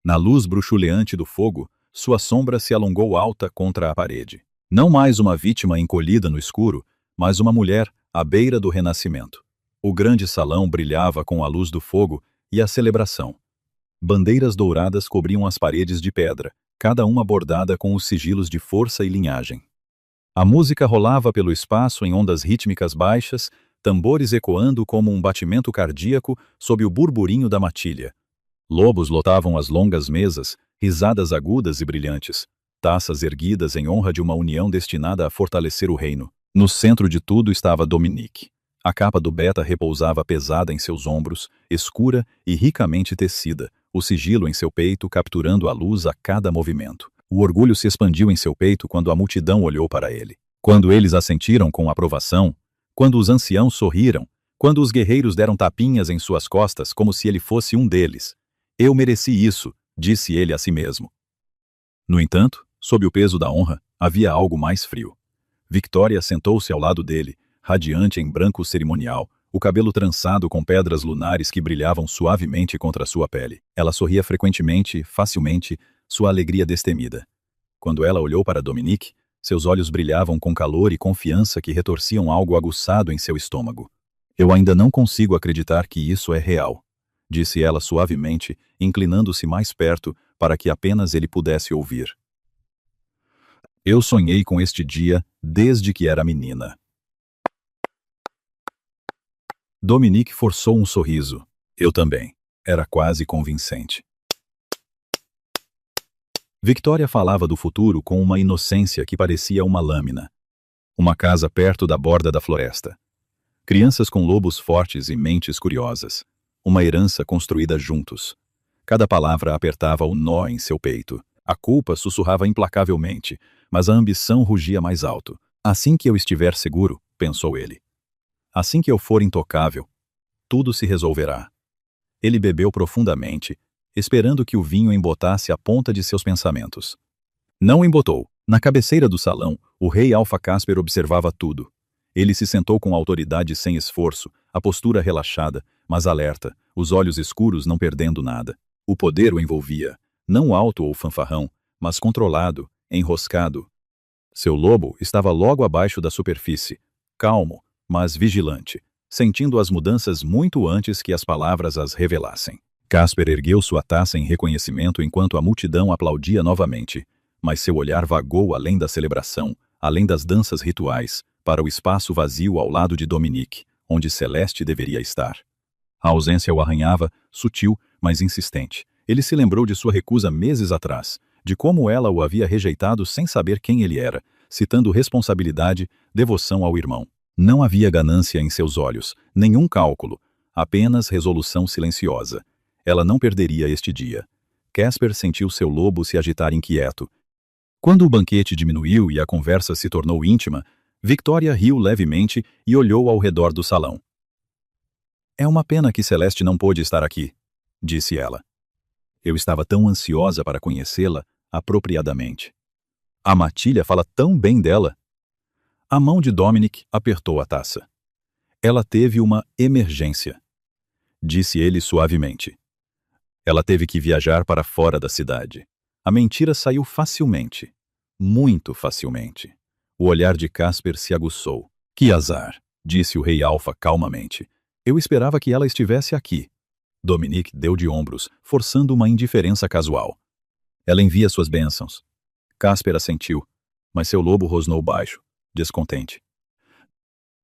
Na luz bruxuleante do fogo, sua sombra se alongou alta contra a parede. Não mais uma vítima encolhida no escuro, mas uma mulher à beira do renascimento. O grande salão brilhava com a luz do fogo e a celebração. Bandeiras douradas cobriam as paredes de pedra, cada uma bordada com os sigilos de força e linhagem. A música rolava pelo espaço em ondas rítmicas baixas, tambores ecoando como um batimento cardíaco sob o burburinho da matilha. Lobos lotavam as longas mesas, risadas agudas e brilhantes, taças erguidas em honra de uma união destinada a fortalecer o reino. No centro de tudo estava Dominique. A capa do Beta repousava pesada em seus ombros, escura e ricamente tecida, o sigilo em seu peito capturando a luz a cada movimento. O orgulho se expandiu em seu peito quando a multidão olhou para ele. Quando eles assentiram com aprovação, quando os anciãos sorriram, quando os guerreiros deram tapinhas em suas costas como se ele fosse um deles. Eu mereci isso, disse ele a si mesmo. No entanto, sob o peso da honra, havia algo mais frio. Victoria sentou-se ao lado dele, radiante em branco cerimonial, o cabelo trançado com pedras lunares que brilhavam suavemente contra sua pele. Ela sorria frequentemente, facilmente, sua alegria destemida. Quando ela olhou para Dominique, seus olhos brilhavam com calor e confiança que retorciam algo aguçado em seu estômago. Eu ainda não consigo acreditar que isso é real, disse ela suavemente, inclinando-se mais perto para que apenas ele pudesse ouvir. Eu sonhei com este dia desde que era menina. Dominique forçou um sorriso. Eu também. Era quase convincente. Victoria falava do futuro com uma inocência que parecia uma lâmina. Uma casa perto da borda da floresta. Crianças com lobos fortes e mentes curiosas. Uma herança construída juntos. Cada palavra apertava o nó em seu peito. A culpa sussurrava implacavelmente, mas a ambição rugia mais alto. Assim que eu estiver seguro, pensou ele. Assim que eu for intocável, tudo se resolverá. Ele bebeu profundamente, esperando que o vinho embotasse a ponta de seus pensamentos. Não embotou. Na cabeceira do salão, o rei Alfa Casper observava tudo. Ele se sentou com autoridade sem esforço, a postura relaxada, mas alerta, os olhos escuros não perdendo nada. O poder o envolvia, não alto ou fanfarrão, mas controlado, enroscado. Seu lobo estava logo abaixo da superfície, calmo, mas vigilante, sentindo as mudanças muito antes que as palavras as revelassem. Casper ergueu sua taça em reconhecimento enquanto a multidão aplaudia novamente, mas seu olhar vagou além da celebração, além das danças rituais, para o espaço vazio ao lado de Dominique, onde Celeste deveria estar. A ausência o arranhava, sutil, mas insistente. Ele se lembrou de sua recusa meses atrás, de como ela o havia rejeitado sem saber quem ele era, citando responsabilidade, devoção ao irmão. Não havia ganância em seus olhos, nenhum cálculo, apenas resolução silenciosa. Ela não perderia este dia. Casper sentiu seu lobo se agitar inquieto. Quando o banquete diminuiu e a conversa se tornou íntima, Victoria riu levemente e olhou ao redor do salão. É uma pena que Celeste não pôde estar aqui, disse ela. Eu estava tão ansiosa para conhecê-la apropriadamente. A Matilha fala tão bem dela. A mão de Dominique apertou a taça. Ela teve uma emergência, disse ele suavemente. Ela teve que viajar para fora da cidade. A mentira saiu facilmente, muito facilmente. O olhar de Casper se aguçou. Que azar, disse o rei Alfa calmamente. Eu esperava que ela estivesse aqui. Dominique deu de ombros, forçando uma indiferença casual. Ela envia suas bênçãos. Casper assentiu, mas seu lobo rosnou baixo, descontente.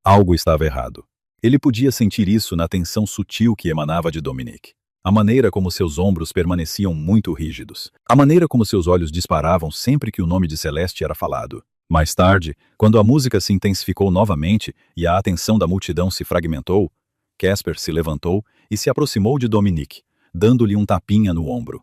Algo estava errado. Ele podia sentir isso na tensão sutil que emanava de Dominique. A maneira como seus ombros permaneciam muito rígidos. A maneira como seus olhos disparavam sempre que o nome de Celeste era falado. Mais tarde, quando a música se intensificou novamente e a atenção da multidão se fragmentou, Casper se levantou e se aproximou de Dominique, dando-lhe um tapinha no ombro.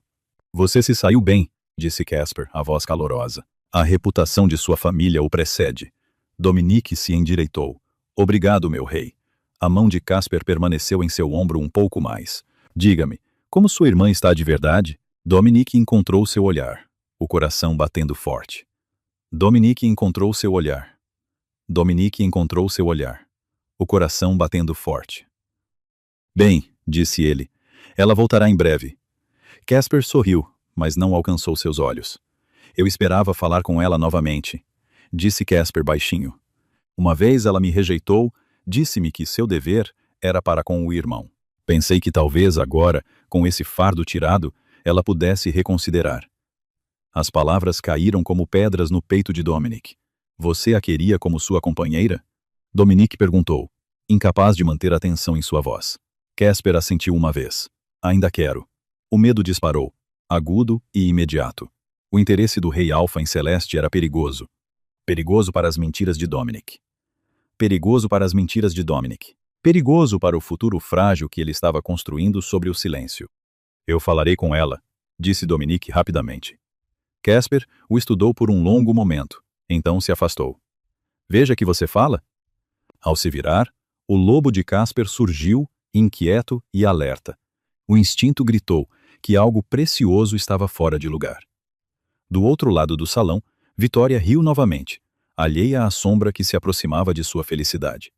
Você se saiu bem, disse Casper, a voz calorosa. A reputação de sua família o precede. Dominique se endireitou. Obrigado, meu rei. A mão de Casper permaneceu em seu ombro um pouco mais. Diga-me, como sua irmã está de verdade? Dominique encontrou seu olhar, o coração batendo forte. Dominique encontrou seu olhar. Dominique encontrou seu olhar, o coração batendo forte. Bem, disse ele, ela voltará em breve. Casper sorriu, mas não alcançou seus olhos. Eu esperava falar com ela novamente, disse Casper baixinho. Uma vez ela me rejeitou, disse-me que seu dever era para com o irmão. Pensei que talvez agora, com esse fardo tirado, ela pudesse reconsiderar. As palavras caíram como pedras no peito de Dominique. Você a queria como sua companheira? Dominique perguntou, incapaz de manter a atenção em sua voz. Casper assentiu uma vez. Ainda quero. O medo disparou, agudo e imediato. O interesse do rei Alfa em Celeste era perigoso. Perigoso para as mentiras de Dominique. Perigoso para as mentiras de Dominique. Perigoso para o futuro frágil que ele estava construindo sobre o silêncio. Eu falarei com ela, disse Dominique rapidamente. Casper o estudou por um longo momento, então se afastou. Veja que você fala. Ao se virar, o lobo de Casper surgiu, inquieto e alerta. O instinto gritou que algo precioso estava fora de lugar. Do outro lado do salão, Vitória riu novamente, alheia à sombra que se aproximava de sua felicidade.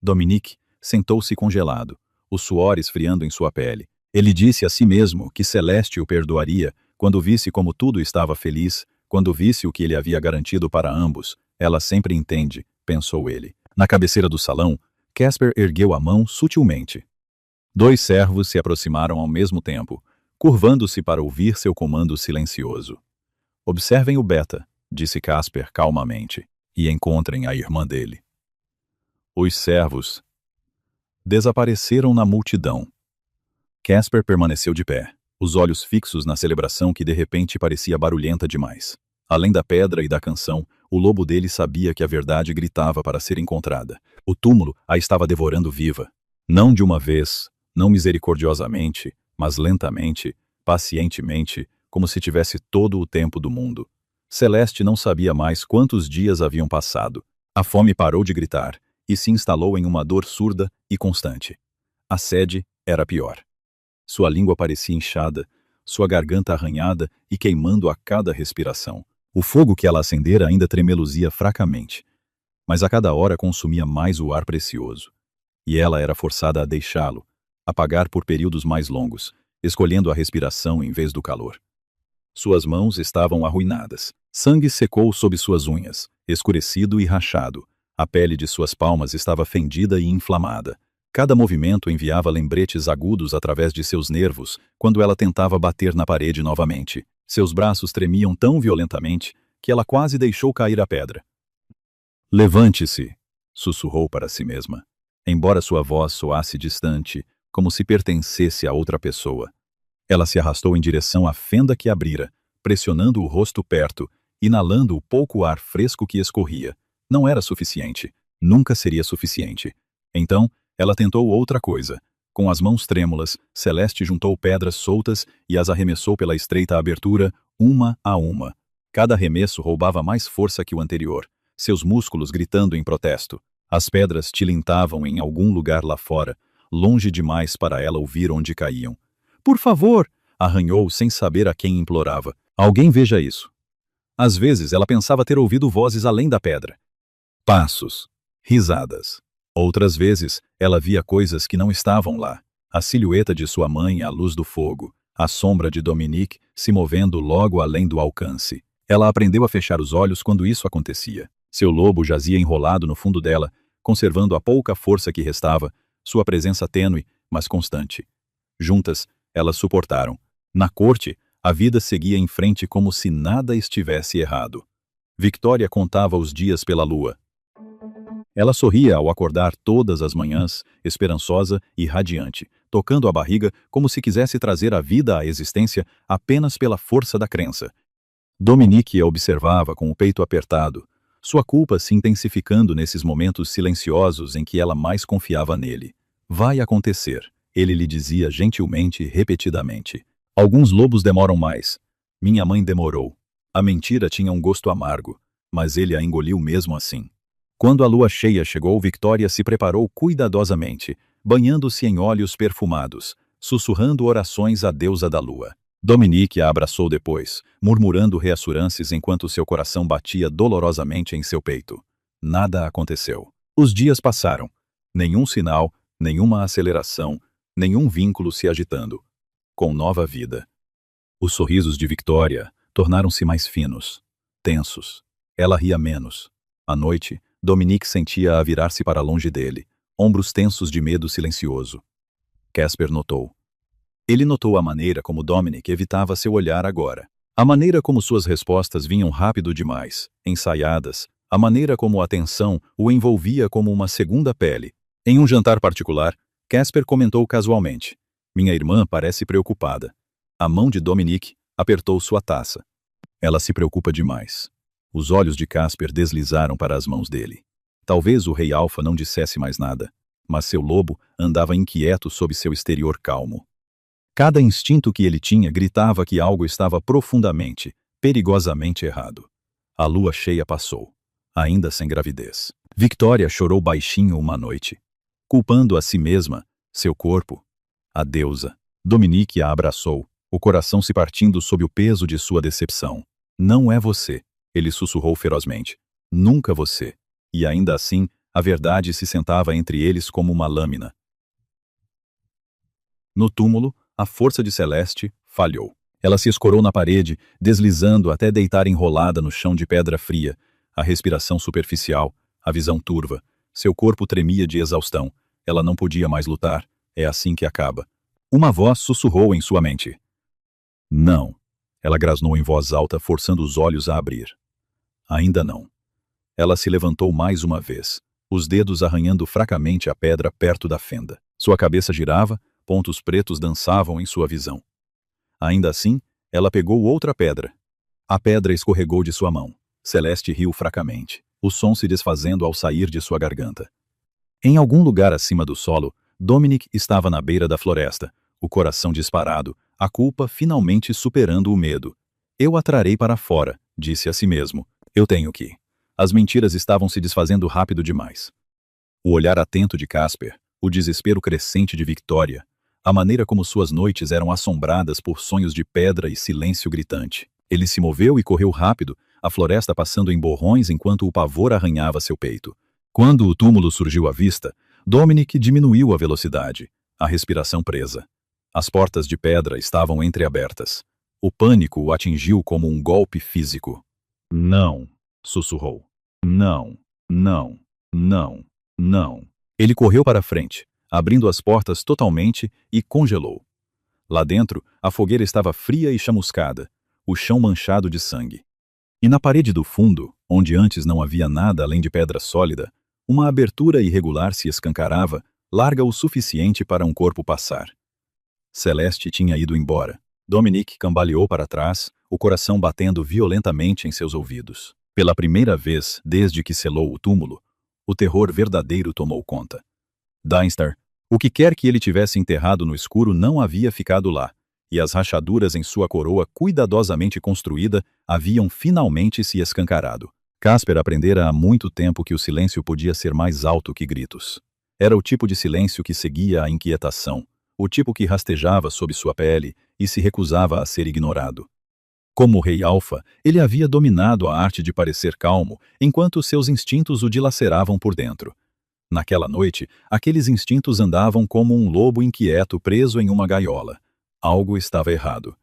Dominique sentou-se congelado, o suor esfriando em sua pele. Ele disse a si mesmo que Celeste o perdoaria quando visse como tudo estava feliz, quando visse o que ele havia garantido para ambos. Ela sempre entende, pensou ele. Na cabeceira do salão, Casper ergueu a mão sutilmente. 2 servos se aproximaram ao mesmo tempo, curvando-se para ouvir seu comando silencioso. Observem o Beta, disse Casper calmamente, e encontrem a irmã dele. Os servos desapareceram na multidão. Casper permaneceu de pé, os olhos fixos na celebração que de repente parecia barulhenta demais. Além da pedra e da canção, o lobo dele sabia que a verdade gritava para ser encontrada. O túmulo a estava devorando viva. Não de uma vez, não misericordiosamente, mas lentamente, pacientemente, como se tivesse todo o tempo do mundo. Celeste não sabia mais quantos dias haviam passado. A fome parou de gritar e se instalou em uma dor surda e constante. A sede era pior. Sua língua parecia inchada, sua garganta arranhada e queimando a cada respiração. O fogo que ela acendera ainda tremeluzia fracamente, mas a cada hora consumia mais o ar precioso. E ela era forçada a deixá-lo, a pagar por períodos mais longos, escolhendo a respiração em vez do calor. Suas mãos estavam arruinadas. Sangue secou sob suas unhas, escurecido e rachado. A pele de suas palmas estava fendida e inflamada. Cada movimento enviava lembretes agudos através de seus nervos quando ela tentava bater na parede novamente. Seus braços tremiam tão violentamente que ela quase deixou cair a pedra. Levante-se, sussurrou para si mesma, embora sua voz soasse distante, como se pertencesse a outra pessoa. Ela se arrastou em direção à fenda que abrira, pressionando o rosto perto, inalando o pouco ar fresco que escorria. Não era suficiente. Nunca seria suficiente. Então, ela tentou outra coisa. Com as mãos trêmulas, Celeste juntou pedras soltas e as arremessou pela estreita abertura, uma a uma. Cada arremesso roubava mais força que o anterior, seus músculos gritando em protesto. As pedras tilintavam em algum lugar lá fora, longe demais para ela ouvir onde caíam. Por favor! Arranhou sem saber a quem implorava. Alguém veja isso. Às vezes ela pensava ter ouvido vozes além da pedra. Passos. Risadas. Outras vezes, ela via coisas que não estavam lá. A silhueta de sua mãe à luz do fogo. A sombra de Dominique se movendo logo além do alcance. Ela aprendeu a fechar os olhos quando isso acontecia. Seu lobo jazia enrolado no fundo dela, conservando a pouca força que restava, sua presença tênue, mas constante. Juntas, elas suportaram. Na corte, a vida seguia em frente como se nada estivesse errado. Victoria contava os dias pela lua. Ela sorria ao acordar todas as manhãs, esperançosa e radiante, tocando a barriga como se quisesse trazer a vida à existência apenas pela força da crença. Dominique a observava com o peito apertado, sua culpa se intensificando nesses momentos silenciosos em que ela mais confiava nele. Vai acontecer, ele lhe dizia gentilmente e repetidamente. Alguns lobos demoram mais. Minha mãe demorou. A mentira tinha um gosto amargo, mas ele a engoliu mesmo assim. Quando a lua cheia chegou, Victoria se preparou cuidadosamente, banhando-se em óleos perfumados, sussurrando orações à deusa da lua. Dominique a abraçou depois, murmurando reassuranças enquanto seu coração batia dolorosamente em seu peito. Nada aconteceu. Os dias passaram. Nenhum sinal, nenhuma aceleração, nenhum vínculo se agitando. Com nova vida. Os sorrisos de Victoria tornaram-se mais finos, tensos. Ela ria menos. À noite, Dominique sentia-a virar-se para longe dele, ombros tensos de medo silencioso. Casper notou. Ele notou a maneira como Dominique evitava seu olhar agora. A maneira como suas respostas vinham rápido demais, ensaiadas, a maneira como a tensão o envolvia como uma segunda pele. Em um jantar particular, Casper comentou casualmente. Minha irmã parece preocupada. A mão de Dominique apertou sua taça. Ela se preocupa demais. Os olhos de Casper deslizaram para as mãos dele. Talvez o rei Alfa não dissesse mais nada, mas seu lobo andava inquieto sob seu exterior calmo. Cada instinto que ele tinha gritava que algo estava profundamente, perigosamente errado. A lua cheia passou, ainda sem gravidez. Victoria chorou baixinho uma noite, culpando a si mesma, seu corpo, a deusa. Dominique a abraçou, o coração se partindo sob o peso de sua decepção. Não é você. Ele sussurrou ferozmente. Nunca você. E ainda assim, a verdade se sentava entre eles como uma lâmina. No túmulo, a força de Celeste falhou. Ela se escorou na parede, deslizando até deitar enrolada no chão de pedra fria, a respiração superficial, a visão turva. Seu corpo tremia de exaustão. Ela não podia mais lutar. É assim que acaba. Uma voz sussurrou em sua mente. Não. Ela grasnou em voz alta, forçando os olhos a abrir. Ainda não. Ela se levantou mais uma vez, os dedos arranhando fracamente a pedra perto da fenda. Sua cabeça girava, pontos pretos dançavam em sua visão. Ainda assim, ela pegou outra pedra. A pedra escorregou de sua mão. Celeste riu fracamente, o som se desfazendo ao sair de sua garganta. Em algum lugar acima do solo, Dominique estava na beira da floresta, o coração disparado, a culpa finalmente superando o medo. Eu a trarei para fora, disse a si mesmo. Eu tenho que. As mentiras estavam se desfazendo rápido demais. O olhar atento de Casper, o desespero crescente de Victoria, a maneira como suas noites eram assombradas por sonhos de pedra e silêncio gritante. Ele se moveu e correu rápido, a floresta passando em borrões enquanto o pavor arranhava seu peito. Quando o túmulo surgiu à vista, Dominique diminuiu a velocidade, a respiração presa. As portas de pedra estavam entreabertas. O pânico o atingiu como um golpe físico. Não, sussurrou. Não, não, não, não. Ele correu para a frente, abrindo as portas totalmente e congelou. Lá dentro, a fogueira estava fria e chamuscada, o chão manchado de sangue. E na parede do fundo, onde antes não havia nada além de pedra sólida, uma abertura irregular se escancarava, larga o suficiente para um corpo passar. Celeste tinha ido embora. Dominique cambaleou para trás, o coração batendo violentamente em seus ouvidos. Pela primeira vez desde que selou o túmulo, o terror verdadeiro tomou conta. Deinster, o que quer que ele tivesse enterrado no escuro não havia ficado lá, e as rachaduras em sua coroa cuidadosamente construída haviam finalmente se escancarado. Casper aprendera há muito tempo que o silêncio podia ser mais alto que gritos. Era o tipo de silêncio que seguia a inquietação, o tipo que rastejava sob sua pele e se recusava a ser ignorado. Como o rei Alfa, ele havia dominado a arte de parecer calmo, enquanto seus instintos o dilaceravam por dentro. Naquela noite, aqueles instintos andavam como um lobo inquieto preso em uma gaiola. Algo estava errado.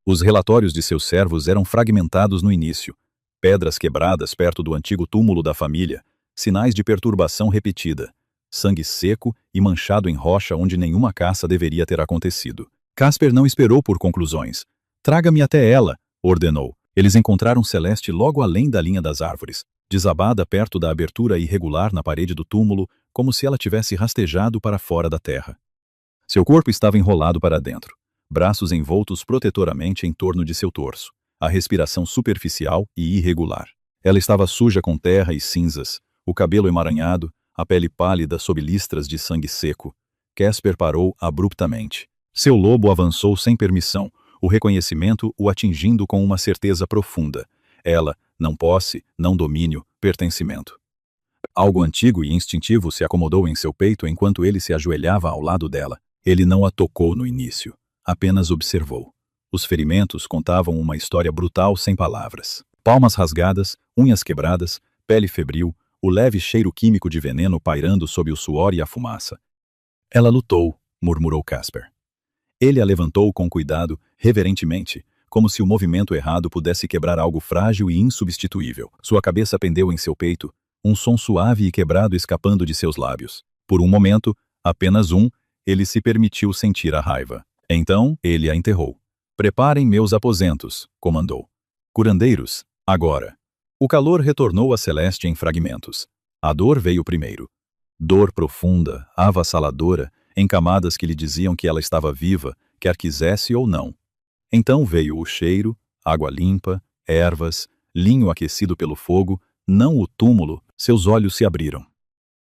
Os relatórios de seus servos eram fragmentados no início. Pedras quebradas perto do antigo túmulo da família, sinais de perturbação repetida. Sangue seco e manchado em rocha onde nenhuma caça deveria ter acontecido. Casper não esperou por conclusões. Traga-me até ela, ordenou. Eles encontraram Celeste logo além da linha das árvores. desabada perto da abertura irregular na parede do túmulo, como se ela tivesse rastejado para fora da terra. Seu corpo estava enrolado para dentro, braços envoltos protetoramente em torno de seu torso, a respiração superficial e irregular. Ela estava suja com terra e cinzas, o cabelo emaranhado, a pele pálida sob listras de sangue seco. Casper parou abruptamente. Seu lobo avançou sem permissão, o reconhecimento o atingindo com uma certeza profunda. Ela, não posse, não domínio, pertencimento. Algo antigo e instintivo se acomodou em seu peito enquanto ele se ajoelhava ao lado dela. Ele não a tocou no início, apenas observou. Os ferimentos contavam uma história brutal sem palavras. Palmas rasgadas, unhas quebradas, pele febril, o leve cheiro químico de veneno pairando sob o suor e a fumaça. Ela lutou, murmurou Casper. Ele a levantou com cuidado, reverentemente, como se o movimento errado pudesse quebrar algo frágil e insubstituível. Sua cabeça pendeu em seu peito, um som suave e quebrado escapando de seus lábios. Por um momento, apenas um, ele se permitiu sentir a raiva. Então, ele a enterrou. Preparem meus aposentos, comandou. Curandeiros, agora. O calor retornou a Celeste em fragmentos. A dor veio primeiro. Dor profunda, avassaladora, em camadas que lhe diziam que ela estava viva, quer quisesse ou não. Então veio o cheiro, água limpa, ervas, linho aquecido pelo fogo, não o túmulo, seus olhos se abriram.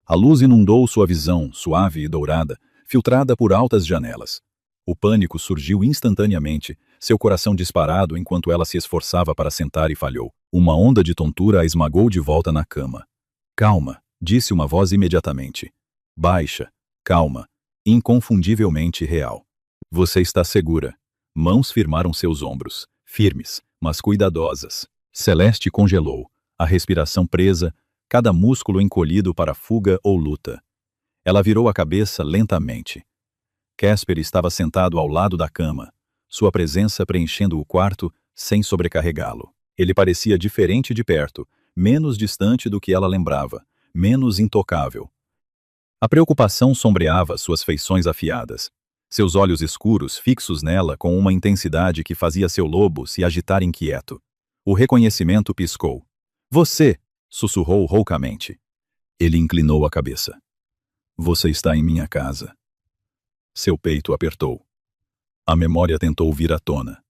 A luz inundou sua visão, suave e dourada, filtrada por altas janelas. O pânico surgiu instantaneamente, seu coração disparado enquanto ela se esforçava para sentar e falhou. Uma onda de tontura a esmagou de volta na cama. Calma, disse uma voz imediatamente. Baixa, calma, inconfundivelmente real. Você está segura. Mãos firmaram seus ombros, firmes, mas cuidadosas. Celeste congelou, a respiração presa, cada músculo encolhido para fuga ou luta. Ela virou a cabeça lentamente. Casper estava sentado ao lado da cama, sua presença preenchendo o quarto sem sobrecarregá-lo. Ele parecia diferente de perto, menos distante do que ela lembrava, menos intocável. A preocupação sombreava suas feições afiadas. Seus olhos escuros fixos nela com uma intensidade que fazia seu lobo se agitar inquieto. O reconhecimento piscou. Você! Sussurrou roucamente. Ele inclinou a cabeça. Você está em minha casa. Seu peito apertou. A memória tentou vir à tona.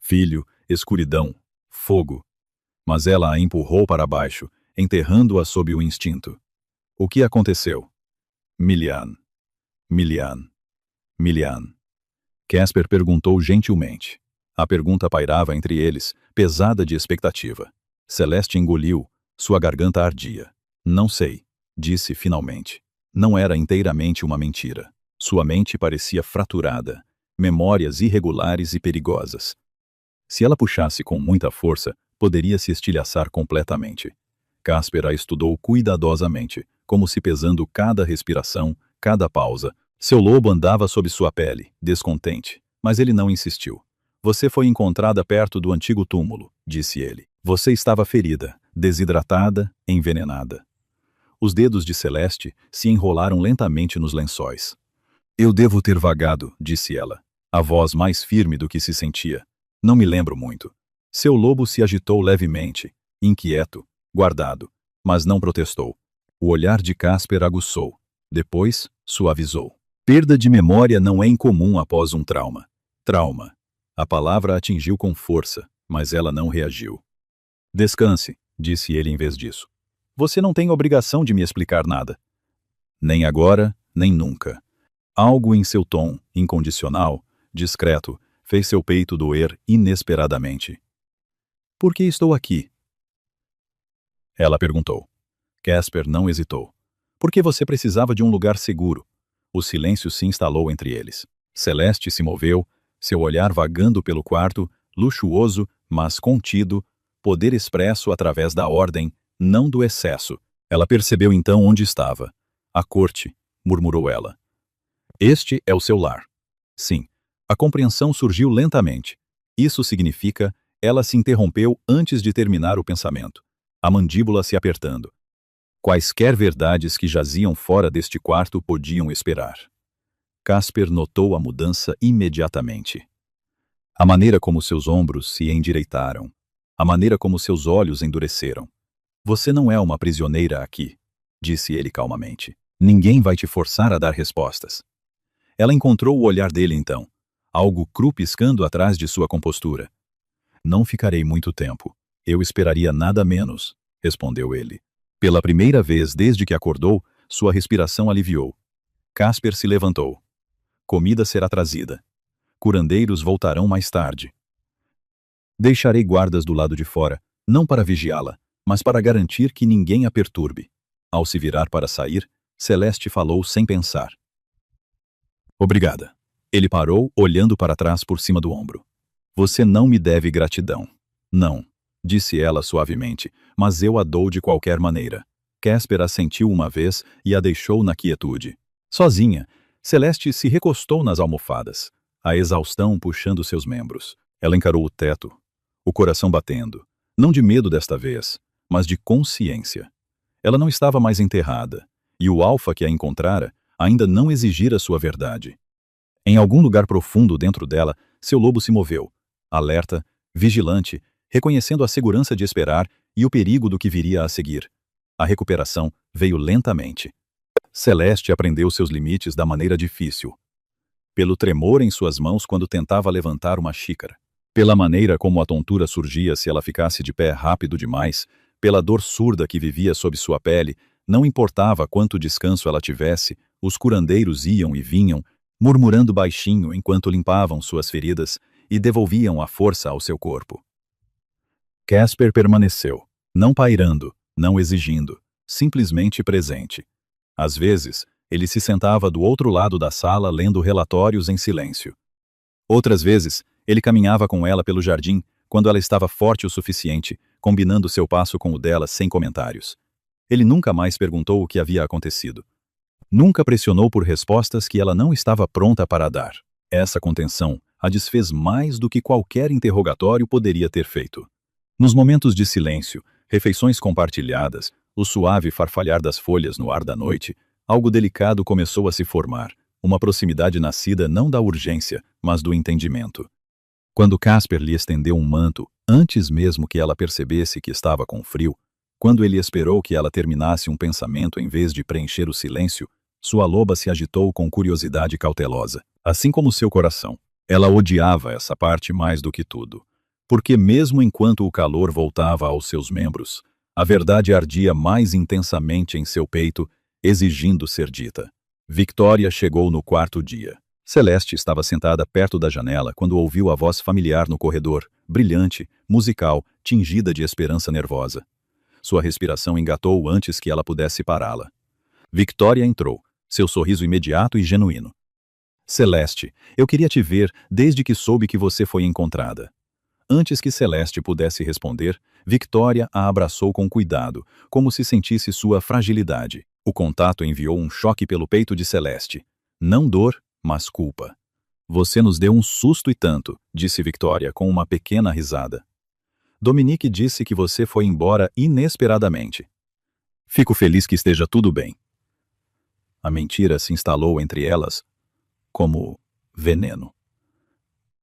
Filho, escuridão, fogo. Mas ela a empurrou para baixo, enterrando-a sob o instinto. O que aconteceu? Milian. Milian. Milian. Casper perguntou gentilmente. A pergunta pairava entre eles, pesada de expectativa. Celeste engoliu, sua garganta ardia. Não sei, disse finalmente. Não era inteiramente uma mentira. Sua mente parecia fraturada, memórias irregulares e perigosas. Se ela puxasse com muita força, poderia se estilhaçar completamente. Casper a estudou cuidadosamente, como se pesando cada respiração, cada pausa. Seu lobo andava sob sua pele, descontente, mas ele não insistiu. Você foi encontrada perto do antigo túmulo, disse ele. Você estava ferida, desidratada, envenenada. Os dedos de Celeste se enrolaram lentamente nos lençóis. Eu devo ter vagado, disse ela, a voz mais firme do que se sentia. Não me lembro muito. Seu lobo se agitou levemente, inquieto, guardado, mas não protestou. O olhar de Casper aguçou. Depois, suavizou. Perda de memória não é incomum após um trauma. Trauma. A palavra a atingiu com força, mas ela não reagiu. Descanse, disse ele em vez disso. Você não tem obrigação de me explicar nada. Nem agora, nem nunca. Algo em seu tom, incondicional, discreto, fez seu peito doer inesperadamente. Por que estou aqui? Ela perguntou. Casper não hesitou. Porque você precisava de um lugar seguro. O silêncio se instalou entre eles. Celeste se moveu, seu olhar vagando pelo quarto, luxuoso, mas contido, poder expresso através da ordem, não do excesso. Ela percebeu então onde estava. A corte, murmurou ela. Este é o seu lar. Sim. A compreensão surgiu lentamente. Isso significa, ela se interrompeu antes de terminar o pensamento. A mandíbula se apertando. Quaisquer verdades que jaziam fora deste quarto podiam esperar. Casper notou a mudança imediatamente. A maneira como seus ombros se endireitaram. A maneira como seus olhos endureceram. Você não é uma prisioneira aqui, disse ele calmamente. Ninguém vai te forçar a dar respostas. Ela encontrou o olhar dele então, algo cru piscando atrás de sua compostura. Não ficarei muito tempo. Eu esperaria nada menos, respondeu ele. Pela primeira vez desde que acordou, sua respiração aliviou. Casper se levantou. Comida será trazida. Curandeiros voltarão mais tarde. Deixarei guardas do lado de fora, não para vigiá-la, mas para garantir que ninguém a perturbe. Ao se virar para sair, Celeste falou sem pensar. Obrigada. Ele parou, olhando para trás por cima do ombro. Você não me deve gratidão. Não, disse ela suavemente, mas eu a dou de qualquer maneira. Casper assentiu uma vez e a deixou na quietude. Sozinha, Celeste se recostou nas almofadas, a exaustão puxando seus membros. Ela encarou o teto, o coração batendo, não de medo desta vez, mas de consciência. Ela não estava mais enterrada, e o alfa que a encontrara ainda não exigira sua verdade. Em algum lugar profundo dentro dela, seu lobo se moveu, alerta, vigilante, reconhecendo a segurança de esperar e o perigo do que viria a seguir. A recuperação veio lentamente. Celeste aprendeu seus limites da maneira difícil. Pelo tremor em suas mãos quando tentava levantar uma xícara. Pela maneira como a tontura surgia se ela ficasse de pé rápido demais, pela dor surda que vivia sob sua pele, não importava quanto descanso ela tivesse, os curandeiros iam e vinham, murmurando baixinho enquanto limpavam suas feridas e devolviam a força ao seu corpo. Casper permaneceu, não pairando, não exigindo, simplesmente presente. Às vezes, ele se sentava do outro lado da sala lendo relatórios em silêncio. Outras vezes, ele caminhava com ela pelo jardim, quando ela estava forte o suficiente, combinando seu passo com o dela sem comentários. Ele nunca mais perguntou o que havia acontecido. Nunca pressionou por respostas que ela não estava pronta para dar. Essa contenção a desfez mais do que qualquer interrogatório poderia ter feito. Nos momentos de silêncio, refeições compartilhadas, o suave farfalhar das folhas no ar da noite, algo delicado começou a se formar, uma proximidade nascida não da urgência, mas do entendimento. Quando Casper lhe estendeu um manto, antes mesmo que ela percebesse que estava com frio, quando ele esperou que ela terminasse um pensamento em vez de preencher o silêncio, sua loba se agitou com curiosidade cautelosa, assim como seu coração. Ela odiava essa parte mais do que tudo, porque mesmo enquanto o calor voltava aos seus membros, a verdade ardia mais intensamente em seu peito, exigindo ser dita. Victoria chegou no quarto dia. Celeste estava sentada perto da janela quando ouviu a voz familiar no corredor, brilhante, musical, tingida de esperança nervosa. Sua respiração engatou antes que ela pudesse pará-la. Victoria entrou, seu sorriso imediato e genuíno. Celeste, eu queria te ver desde que soube que você foi encontrada. Antes que Celeste pudesse responder, Victoria a abraçou com cuidado, como se sentisse sua fragilidade. O contato enviou um choque pelo peito de Celeste. Não dor, mas culpa. Você nos deu um susto e tanto, disse Victoria com uma pequena risada. Dominique disse que você foi embora inesperadamente. Fico feliz que esteja tudo bem. A mentira se instalou entre elas como veneno.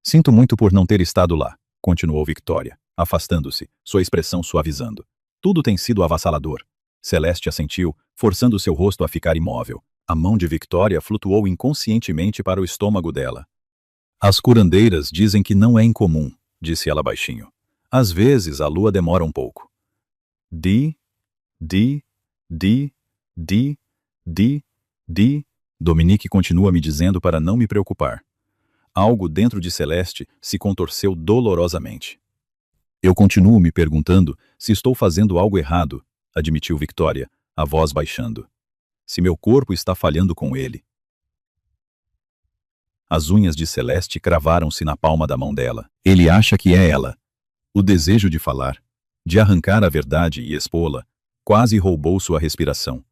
Sinto muito por não ter estado lá, continuou Victoria, afastando-se, sua expressão suavizando. Tudo tem sido avassalador. Celeste assentiu, forçando seu rosto a ficar imóvel. A mão de Victoria flutuou inconscientemente para o estômago dela. As curandeiras dizem que não é incomum, disse ela baixinho. Às vezes a lua demora um pouco. Dominique continua me dizendo para não me preocupar. Algo dentro de Celeste se contorceu dolorosamente. Eu continuo me perguntando se estou fazendo algo errado, admitiu Victoria, a voz baixando. Se meu corpo está falhando com ele. As unhas de Celeste cravaram-se na palma da mão dela. Ele acha que é ela. O desejo de falar, de arrancar a verdade e expô-la, quase roubou sua respiração.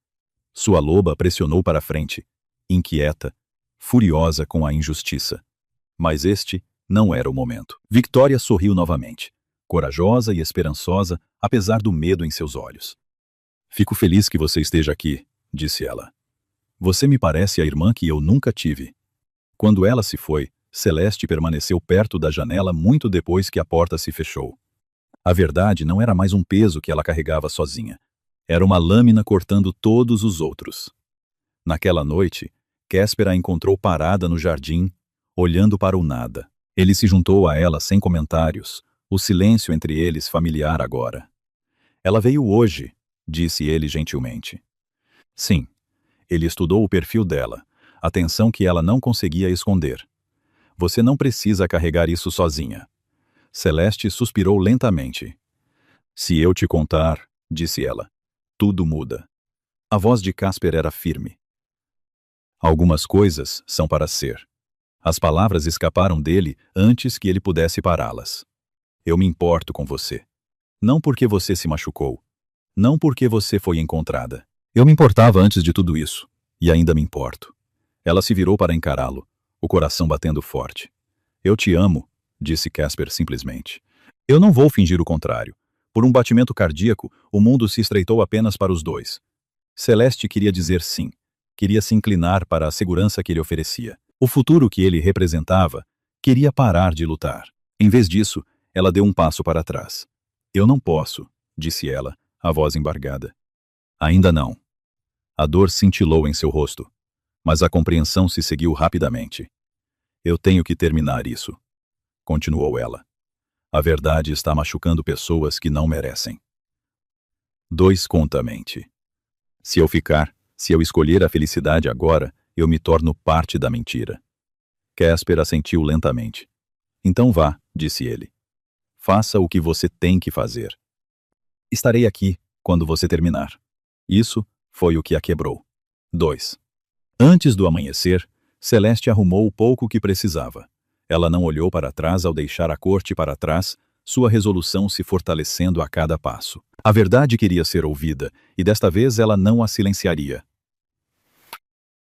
Sua loba pressionou para frente, inquieta, furiosa com a injustiça. Mas este não era o momento. Victoria sorriu novamente, corajosa e esperançosa, apesar do medo em seus olhos. Fico feliz que você esteja aqui, disse ela. Você me parece a irmã que eu nunca tive. Quando ela se foi, Celeste permaneceu perto da janela muito depois que a porta se fechou. A verdade não era mais um peso que ela carregava sozinha. Era uma lâmina cortando todos os outros. Naquela noite, Casper a encontrou parada no jardim, olhando para o nada. Ele se juntou a ela sem comentários, o silêncio entre eles familiar agora. Ela veio hoje, disse ele gentilmente. Sim, ele estudou o perfil dela, a tensão que ela não conseguia esconder. Você não precisa carregar isso sozinha. Celeste suspirou lentamente. Se eu te contar, disse ela, tudo muda. A voz de Casper era firme. Algumas coisas são para ser. As palavras escaparam dele antes que ele pudesse pará-las. Eu me importo com você. Não porque você se machucou. Não porque você foi encontrada. Eu me importava antes de tudo isso. E ainda me importo. Ela se virou para encará-lo, o coração batendo forte. Eu te amo, disse Casper simplesmente. Eu não vou fingir o contrário. Por um batimento cardíaco, o mundo se estreitou apenas para os dois. Celeste queria dizer sim. Queria se inclinar para a segurança que ele oferecia. O futuro que ele representava queria parar de lutar. Em vez disso, ela deu um passo para trás. Eu não posso, disse ela, a voz embargada. Ainda não. A dor cintilou em seu rosto, mas a compreensão se seguiu rapidamente. Eu tenho que terminar isso, continuou ela. A verdade está machucando pessoas que não merecem. 2 conta a mente. Se eu escolher a felicidade agora, eu me torno parte da mentira. Casper assentiu lentamente. Então vá, disse ele. Faça o que você tem que fazer. Estarei aqui quando você terminar. Isso foi o que a quebrou. 2. Antes do amanhecer, Celeste arrumou o pouco que precisava. Ela não olhou para trás ao deixar a corte para trás, sua resolução se fortalecendo a cada passo. A verdade queria ser ouvida, e desta vez ela não a silenciaria.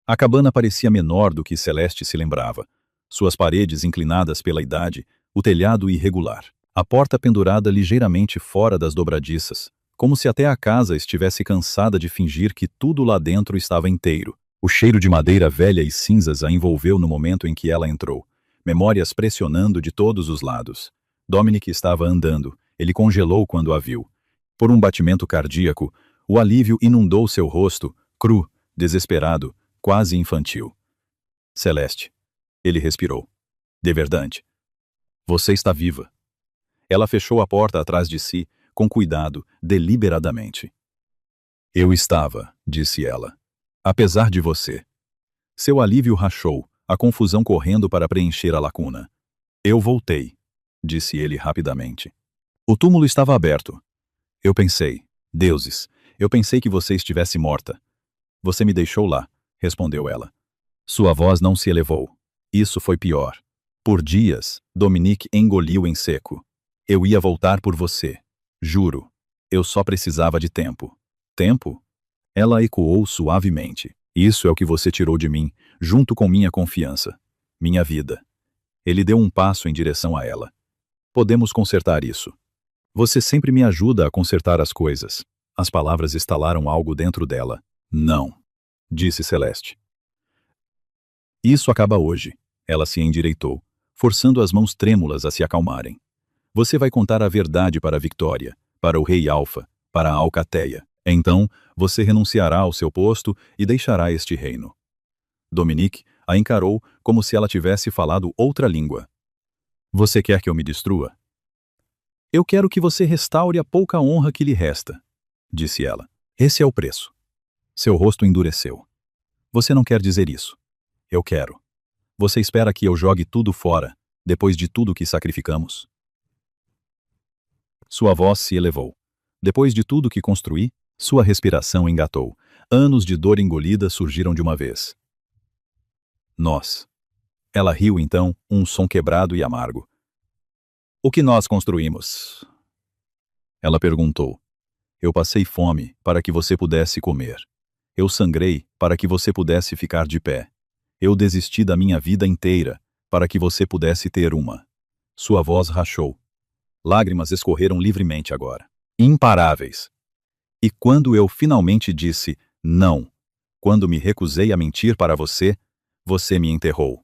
A cabana parecia menor do que Celeste se lembrava. Suas paredes inclinadas pela idade, o telhado irregular. A porta pendurada ligeiramente fora das dobradiças, como se até a casa estivesse cansada de fingir que tudo lá dentro estava inteiro. O cheiro de madeira velha e cinzas a envolveu no momento em que ela entrou, memórias pressionando de todos os lados. Dominic estava andando, ele congelou quando a viu. Por um batimento cardíaco, o alívio inundou seu rosto, cru, desesperado, quase infantil. Celeste. Ele respirou. De verdade. Você está viva. Ela fechou a porta atrás de si, com cuidado, deliberadamente. Eu estava, disse ela. Apesar de você. Seu alívio rachou, a confusão correndo para preencher a lacuna. Eu voltei, disse ele rapidamente. O túmulo estava aberto. Eu pensei, deuses, eu pensei que você estivesse morta. Você me deixou lá, respondeu ela. Sua voz não se elevou. Isso foi pior. Por dias, Dominic engoliu em seco. Eu ia voltar por você. Juro. Eu só precisava de tempo. Tempo? Ela ecoou suavemente. Isso é o que você tirou de mim, junto com minha confiança. Minha vida. Ele deu um passo em direção a ela. Podemos consertar isso. Você sempre me ajuda a consertar as coisas. As palavras estalaram algo dentro dela. Não, disse Celeste. Isso acaba hoje. Ela se endireitou, forçando as mãos trêmulas a se acalmarem. Você vai contar a verdade para a Victoria, para o Rei Alfa, para a Alcateia. Então, você renunciará ao seu posto e deixará este reino. Dominic a encarou como se ela tivesse falado outra língua. Você quer que eu me destrua? Eu quero que você restaure a pouca honra que lhe resta, disse ela. Esse é o preço. Seu rosto endureceu. Você não quer dizer isso. Eu quero. Você espera que eu jogue tudo fora, depois de tudo que sacrificamos? Sua voz se elevou. Depois de tudo que construí, sua respiração engatou. Anos de dor engolida surgiram de uma vez. Nós. Ela riu então, um som quebrado e amargo. O que nós construímos? Ela perguntou. Eu passei fome para que você pudesse comer. Eu sangrei para que você pudesse ficar de pé. Eu desisti da minha vida inteira para que você pudesse ter uma. Sua voz rachou. Lágrimas escorreram livremente agora. Imparáveis. E quando eu finalmente disse não, quando me recusei a mentir para você, você me enterrou.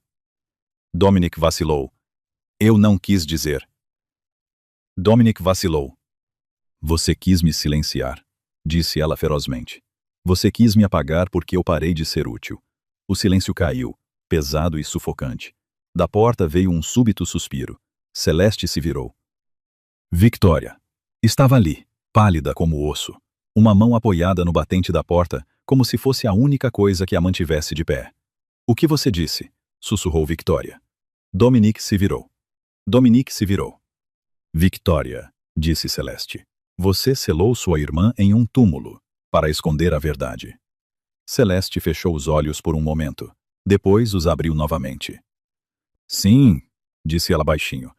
Dominic vacilou. Eu não quis dizer. Dominic vacilou. Você quis me silenciar, disse ela ferozmente. Você quis me apagar porque eu parei de ser útil. O silêncio caiu, pesado e sufocante. Da porta veio um súbito suspiro. Celeste se virou. Victoria. Estava ali, pálida como osso. Uma mão apoiada no batente da porta, como se fosse a única coisa que a mantivesse de pé. O que você disse? Sussurrou Victoria. Dominique se virou. Dominique se virou. Victoria, disse Celeste. Você selou sua irmã em um túmulo, para esconder a verdade. Celeste fechou os olhos por um momento. Depois os abriu novamente. Sim, disse ela baixinho.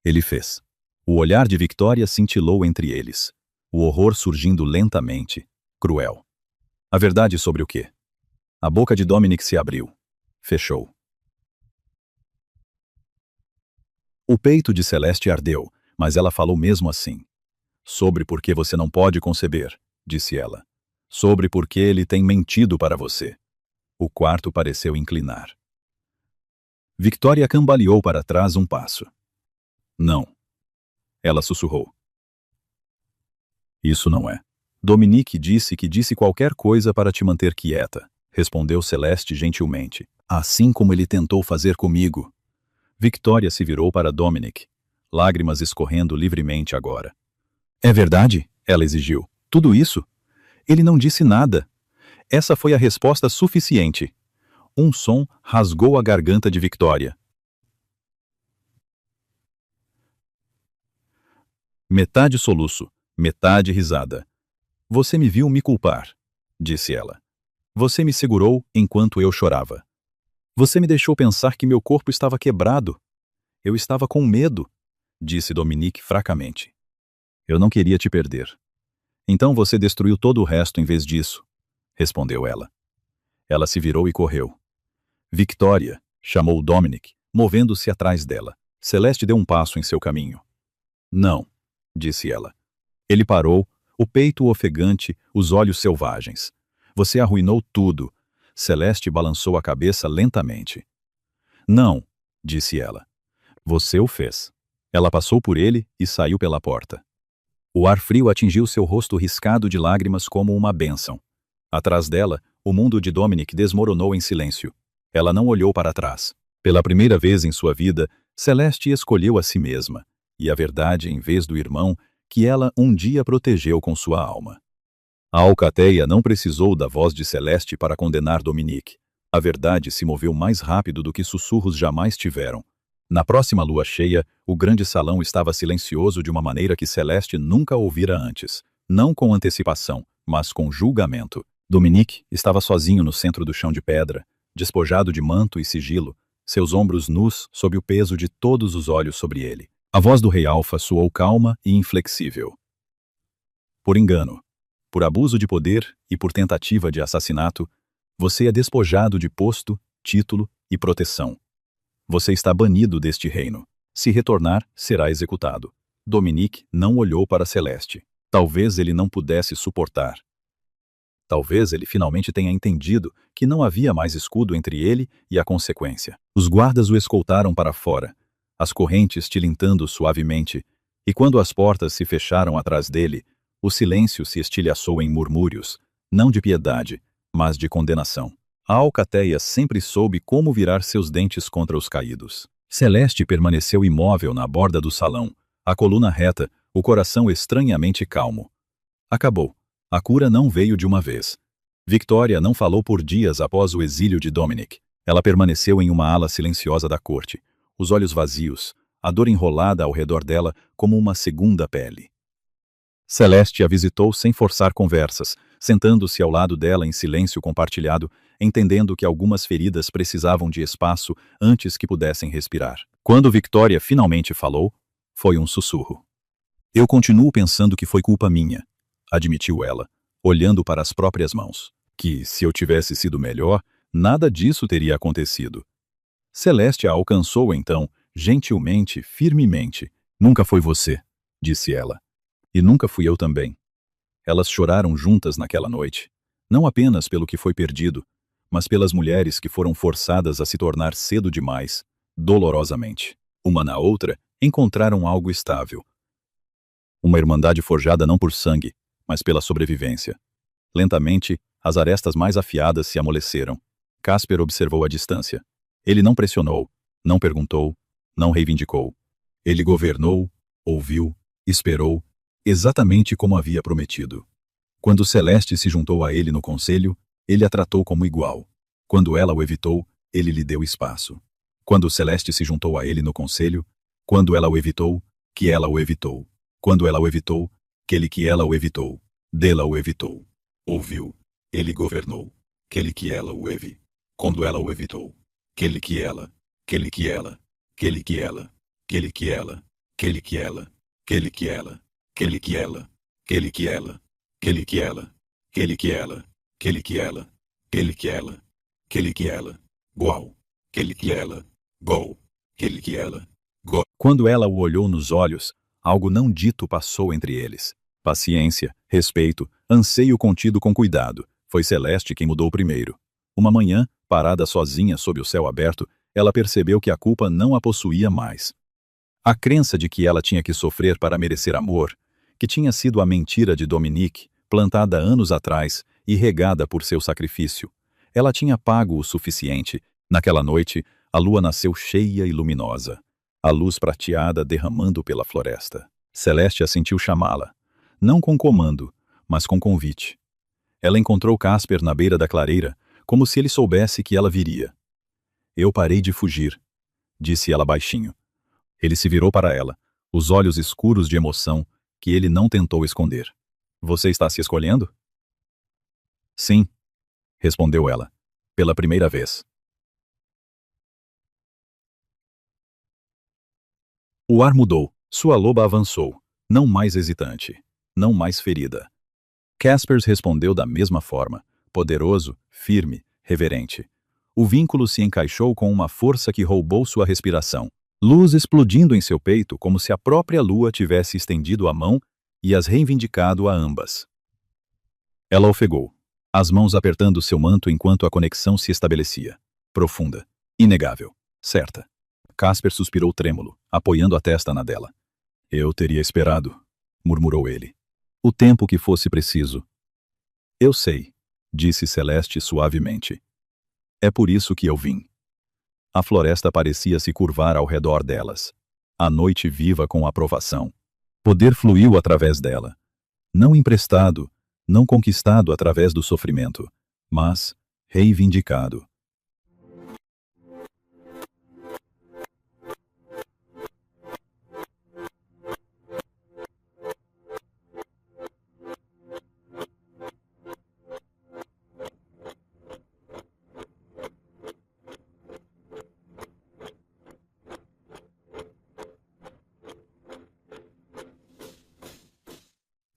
Ele fez. O olhar de Victoria cintilou entre eles. O horror surgindo lentamente, cruel. A verdade sobre o quê? A boca de Dominique se abriu. Fechou. O peito de Celeste ardeu, mas ela falou mesmo assim. Sobre por que você não pode conceber, disse ela. Sobre por que ele tem mentido para você. O quarto pareceu inclinar. Victoria cambaleou para trás um passo. Não. Ela sussurrou. Isso não é. Dominique disse que disse qualquer coisa para te manter quieta, respondeu Celeste gentilmente. Assim como ele tentou fazer comigo. Victoria se virou para Dominique, lágrimas escorrendo livremente agora. É verdade? Ela exigiu. Tudo isso? Ele não disse nada. Essa foi a resposta suficiente. Um som rasgou a garganta de Victoria. Metade soluço, metade risada. Você me viu me culpar, disse ela. Você me segurou enquanto eu chorava. Você me deixou pensar que meu corpo estava quebrado. Eu estava com medo, disse Dominique fracamente. Eu não queria te perder. Então você destruiu todo o resto em vez disso, respondeu ela. Ela se virou e correu. Victoria, chamou Dominique, movendo-se atrás dela. Celeste deu um passo em seu caminho. Não, disse ela. Ele parou, o peito ofegante, os olhos selvagens. Você arruinou tudo. Celeste balançou a cabeça lentamente. Não, disse ela. Você o fez. Ela passou por ele e saiu pela porta. O ar frio atingiu seu rosto riscado de lágrimas como uma bênção. Atrás dela, o mundo de Dominique desmoronou em silêncio. Ela não olhou para trás. Pela primeira vez em sua vida, Celeste escolheu a si mesma, e a verdade em vez do irmão que ela um dia protegeu com sua alma. A alcateia não precisou da voz de Celeste para condenar Dominique. A verdade se moveu mais rápido do que sussurros jamais tiveram. Na próxima lua cheia, o grande salão estava silencioso de uma maneira que Celeste nunca ouvira antes. Não com antecipação, mas com julgamento. Dominique estava sozinho no centro do chão de pedra, despojado de manto e sigilo, seus ombros nus sob o peso de todos os olhos sobre ele. A voz do rei Alfa soou calma e inflexível. Por engano, por abuso de poder e por tentativa de assassinato, você é despojado de posto, título e proteção. Você está banido deste reino. Se retornar, será executado. Dominique não olhou para Celeste. Talvez ele não pudesse suportar. Talvez ele finalmente tenha entendido que não havia mais escudo entre ele e a consequência. Os guardas o escoltaram para fora, as correntes tilintando suavemente, e quando as portas se fecharam atrás dele, o silêncio se estilhaçou em murmúrios, não de piedade, mas de condenação. A alcateia sempre soube como virar seus dentes contra os caídos. Celeste permaneceu imóvel na borda do salão, a coluna reta, o coração estranhamente calmo. Acabou. A cura não veio de uma vez. Victoria não falou por dias após o exílio de Dominique. Ela permaneceu em uma ala silenciosa da corte, os olhos vazios, a dor enrolada ao redor dela como uma segunda pele. Celeste a visitou sem forçar conversas, sentando-se ao lado dela em silêncio compartilhado, entendendo que algumas feridas precisavam de espaço antes que pudessem respirar. Quando Victoria finalmente falou, foi um sussurro. Eu continuo pensando que foi culpa minha, admitiu ela, olhando para as próprias mãos. Que, se eu tivesse sido melhor, nada disso teria acontecido. Celeste a alcançou então, gentilmente, firmemente. Nunca foi você, disse ela. E nunca fui eu também. Elas choraram juntas naquela noite, não apenas pelo que foi perdido, mas pelas mulheres que foram forçadas a se tornar cedo demais, dolorosamente. Uma na outra, encontraram algo estável. Uma irmandade forjada não por sangue, mas pela sobrevivência. Lentamente, as arestas mais afiadas se amoleceram. Casper observou a distância. Ele não pressionou, não perguntou, não reivindicou. Ele governou, ouviu, esperou, exatamente como havia prometido. Quando Celeste se juntou a ele no conselho, ele a tratou como igual. Quando ela o evitou, ele lhe deu espaço. Quando Celeste se juntou a ele no conselho, quando ela o evitou, que ela o evitou. Quando ela o evitou, que ela o evitou. Dela o evitou. Ouviu. Ele governou. Que ela o evi. Quando ela o evitou. Que ela, que ela, que ela, que ela, que ela, que ela, que ela, que ela, que ela, que ela, que ela, que ela, que ela, que ela, que ela, que ela, igual, que ela, gol, que ela, go. Quando ela o olhou nos olhos, algo não dito passou entre eles. Paciência, respeito, anseio contido com cuidado. Foi Celeste quem mudou primeiro. Uma manhã, parada sozinha sob o céu aberto, ela percebeu que a culpa não a possuía mais. A crença de que ela tinha que sofrer para merecer amor, que tinha sido a mentira de Dominique, plantada anos atrás e regada por seu sacrifício. Ela tinha pago o suficiente. Naquela noite, a lua nasceu cheia e luminosa, a luz prateada derramando pela floresta. Celeste a sentiu chamá-la, não com comando, mas com convite. Ela encontrou Casper na beira da clareira, como se ele soubesse que ela viria. Eu parei de fugir, disse ela baixinho. Ele se virou para ela, os olhos escuros de emoção que ele não tentou esconder. Você está se escolhendo? Sim, respondeu ela, pela primeira vez. O ar mudou, sua loba avançou, não mais hesitante, não mais ferida. Casper respondeu da mesma forma, poderoso, firme, reverente. O vínculo se encaixou com uma força que roubou sua respiração. Luz explodindo em seu peito como se a própria lua tivesse estendido a mão e as reivindicado a ambas. Ela ofegou, as mãos apertando seu manto enquanto a conexão se estabelecia. Profunda, inegável, certa. Casper suspirou trêmulo, apoiando a testa na dela. Eu teria esperado, murmurou ele. O tempo que fosse preciso. Eu sei, disse Celeste suavemente. É por isso que eu vim. A floresta parecia se curvar ao redor delas. A noite viva com aprovação. Poder fluiu através dela. Não emprestado, não conquistado através do sofrimento, mas reivindicado.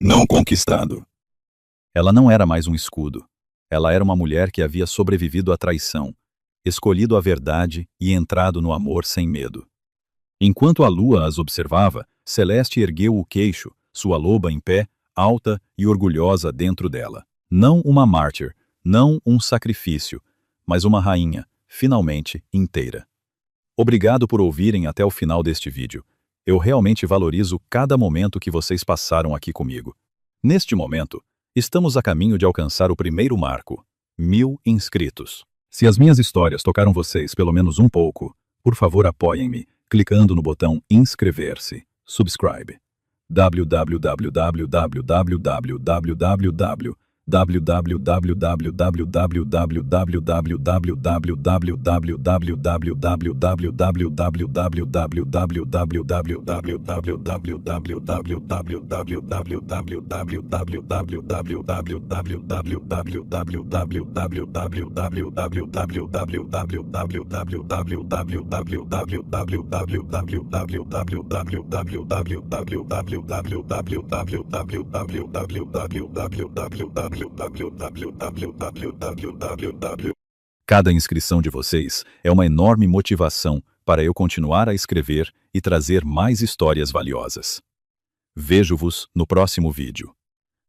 Não conquistado. Ela não era mais um escudo. Ela era uma mulher que havia sobrevivido à traição, escolhido a verdade e entrado no amor sem medo. Enquanto a lua as observava, Celeste ergueu o queixo, sua loba em pé, alta e orgulhosa dentro dela. Não uma mártir, não um sacrifício, mas uma rainha, finalmente inteira. Obrigado por ouvirem até o final deste vídeo. Eu realmente valorizo cada momento que vocês passaram aqui comigo. Neste momento, estamos a caminho de alcançar o primeiro marco, 1000 inscritos. Se as minhas histórias tocaram vocês pelo menos um pouco, por favor apoiem-me, clicando no botão inscrever-se, subscribe. www Cada inscrição de vocês é uma enorme motivação para eu continuar a escrever e trazer mais histórias valiosas. Vejo-vos no próximo vídeo.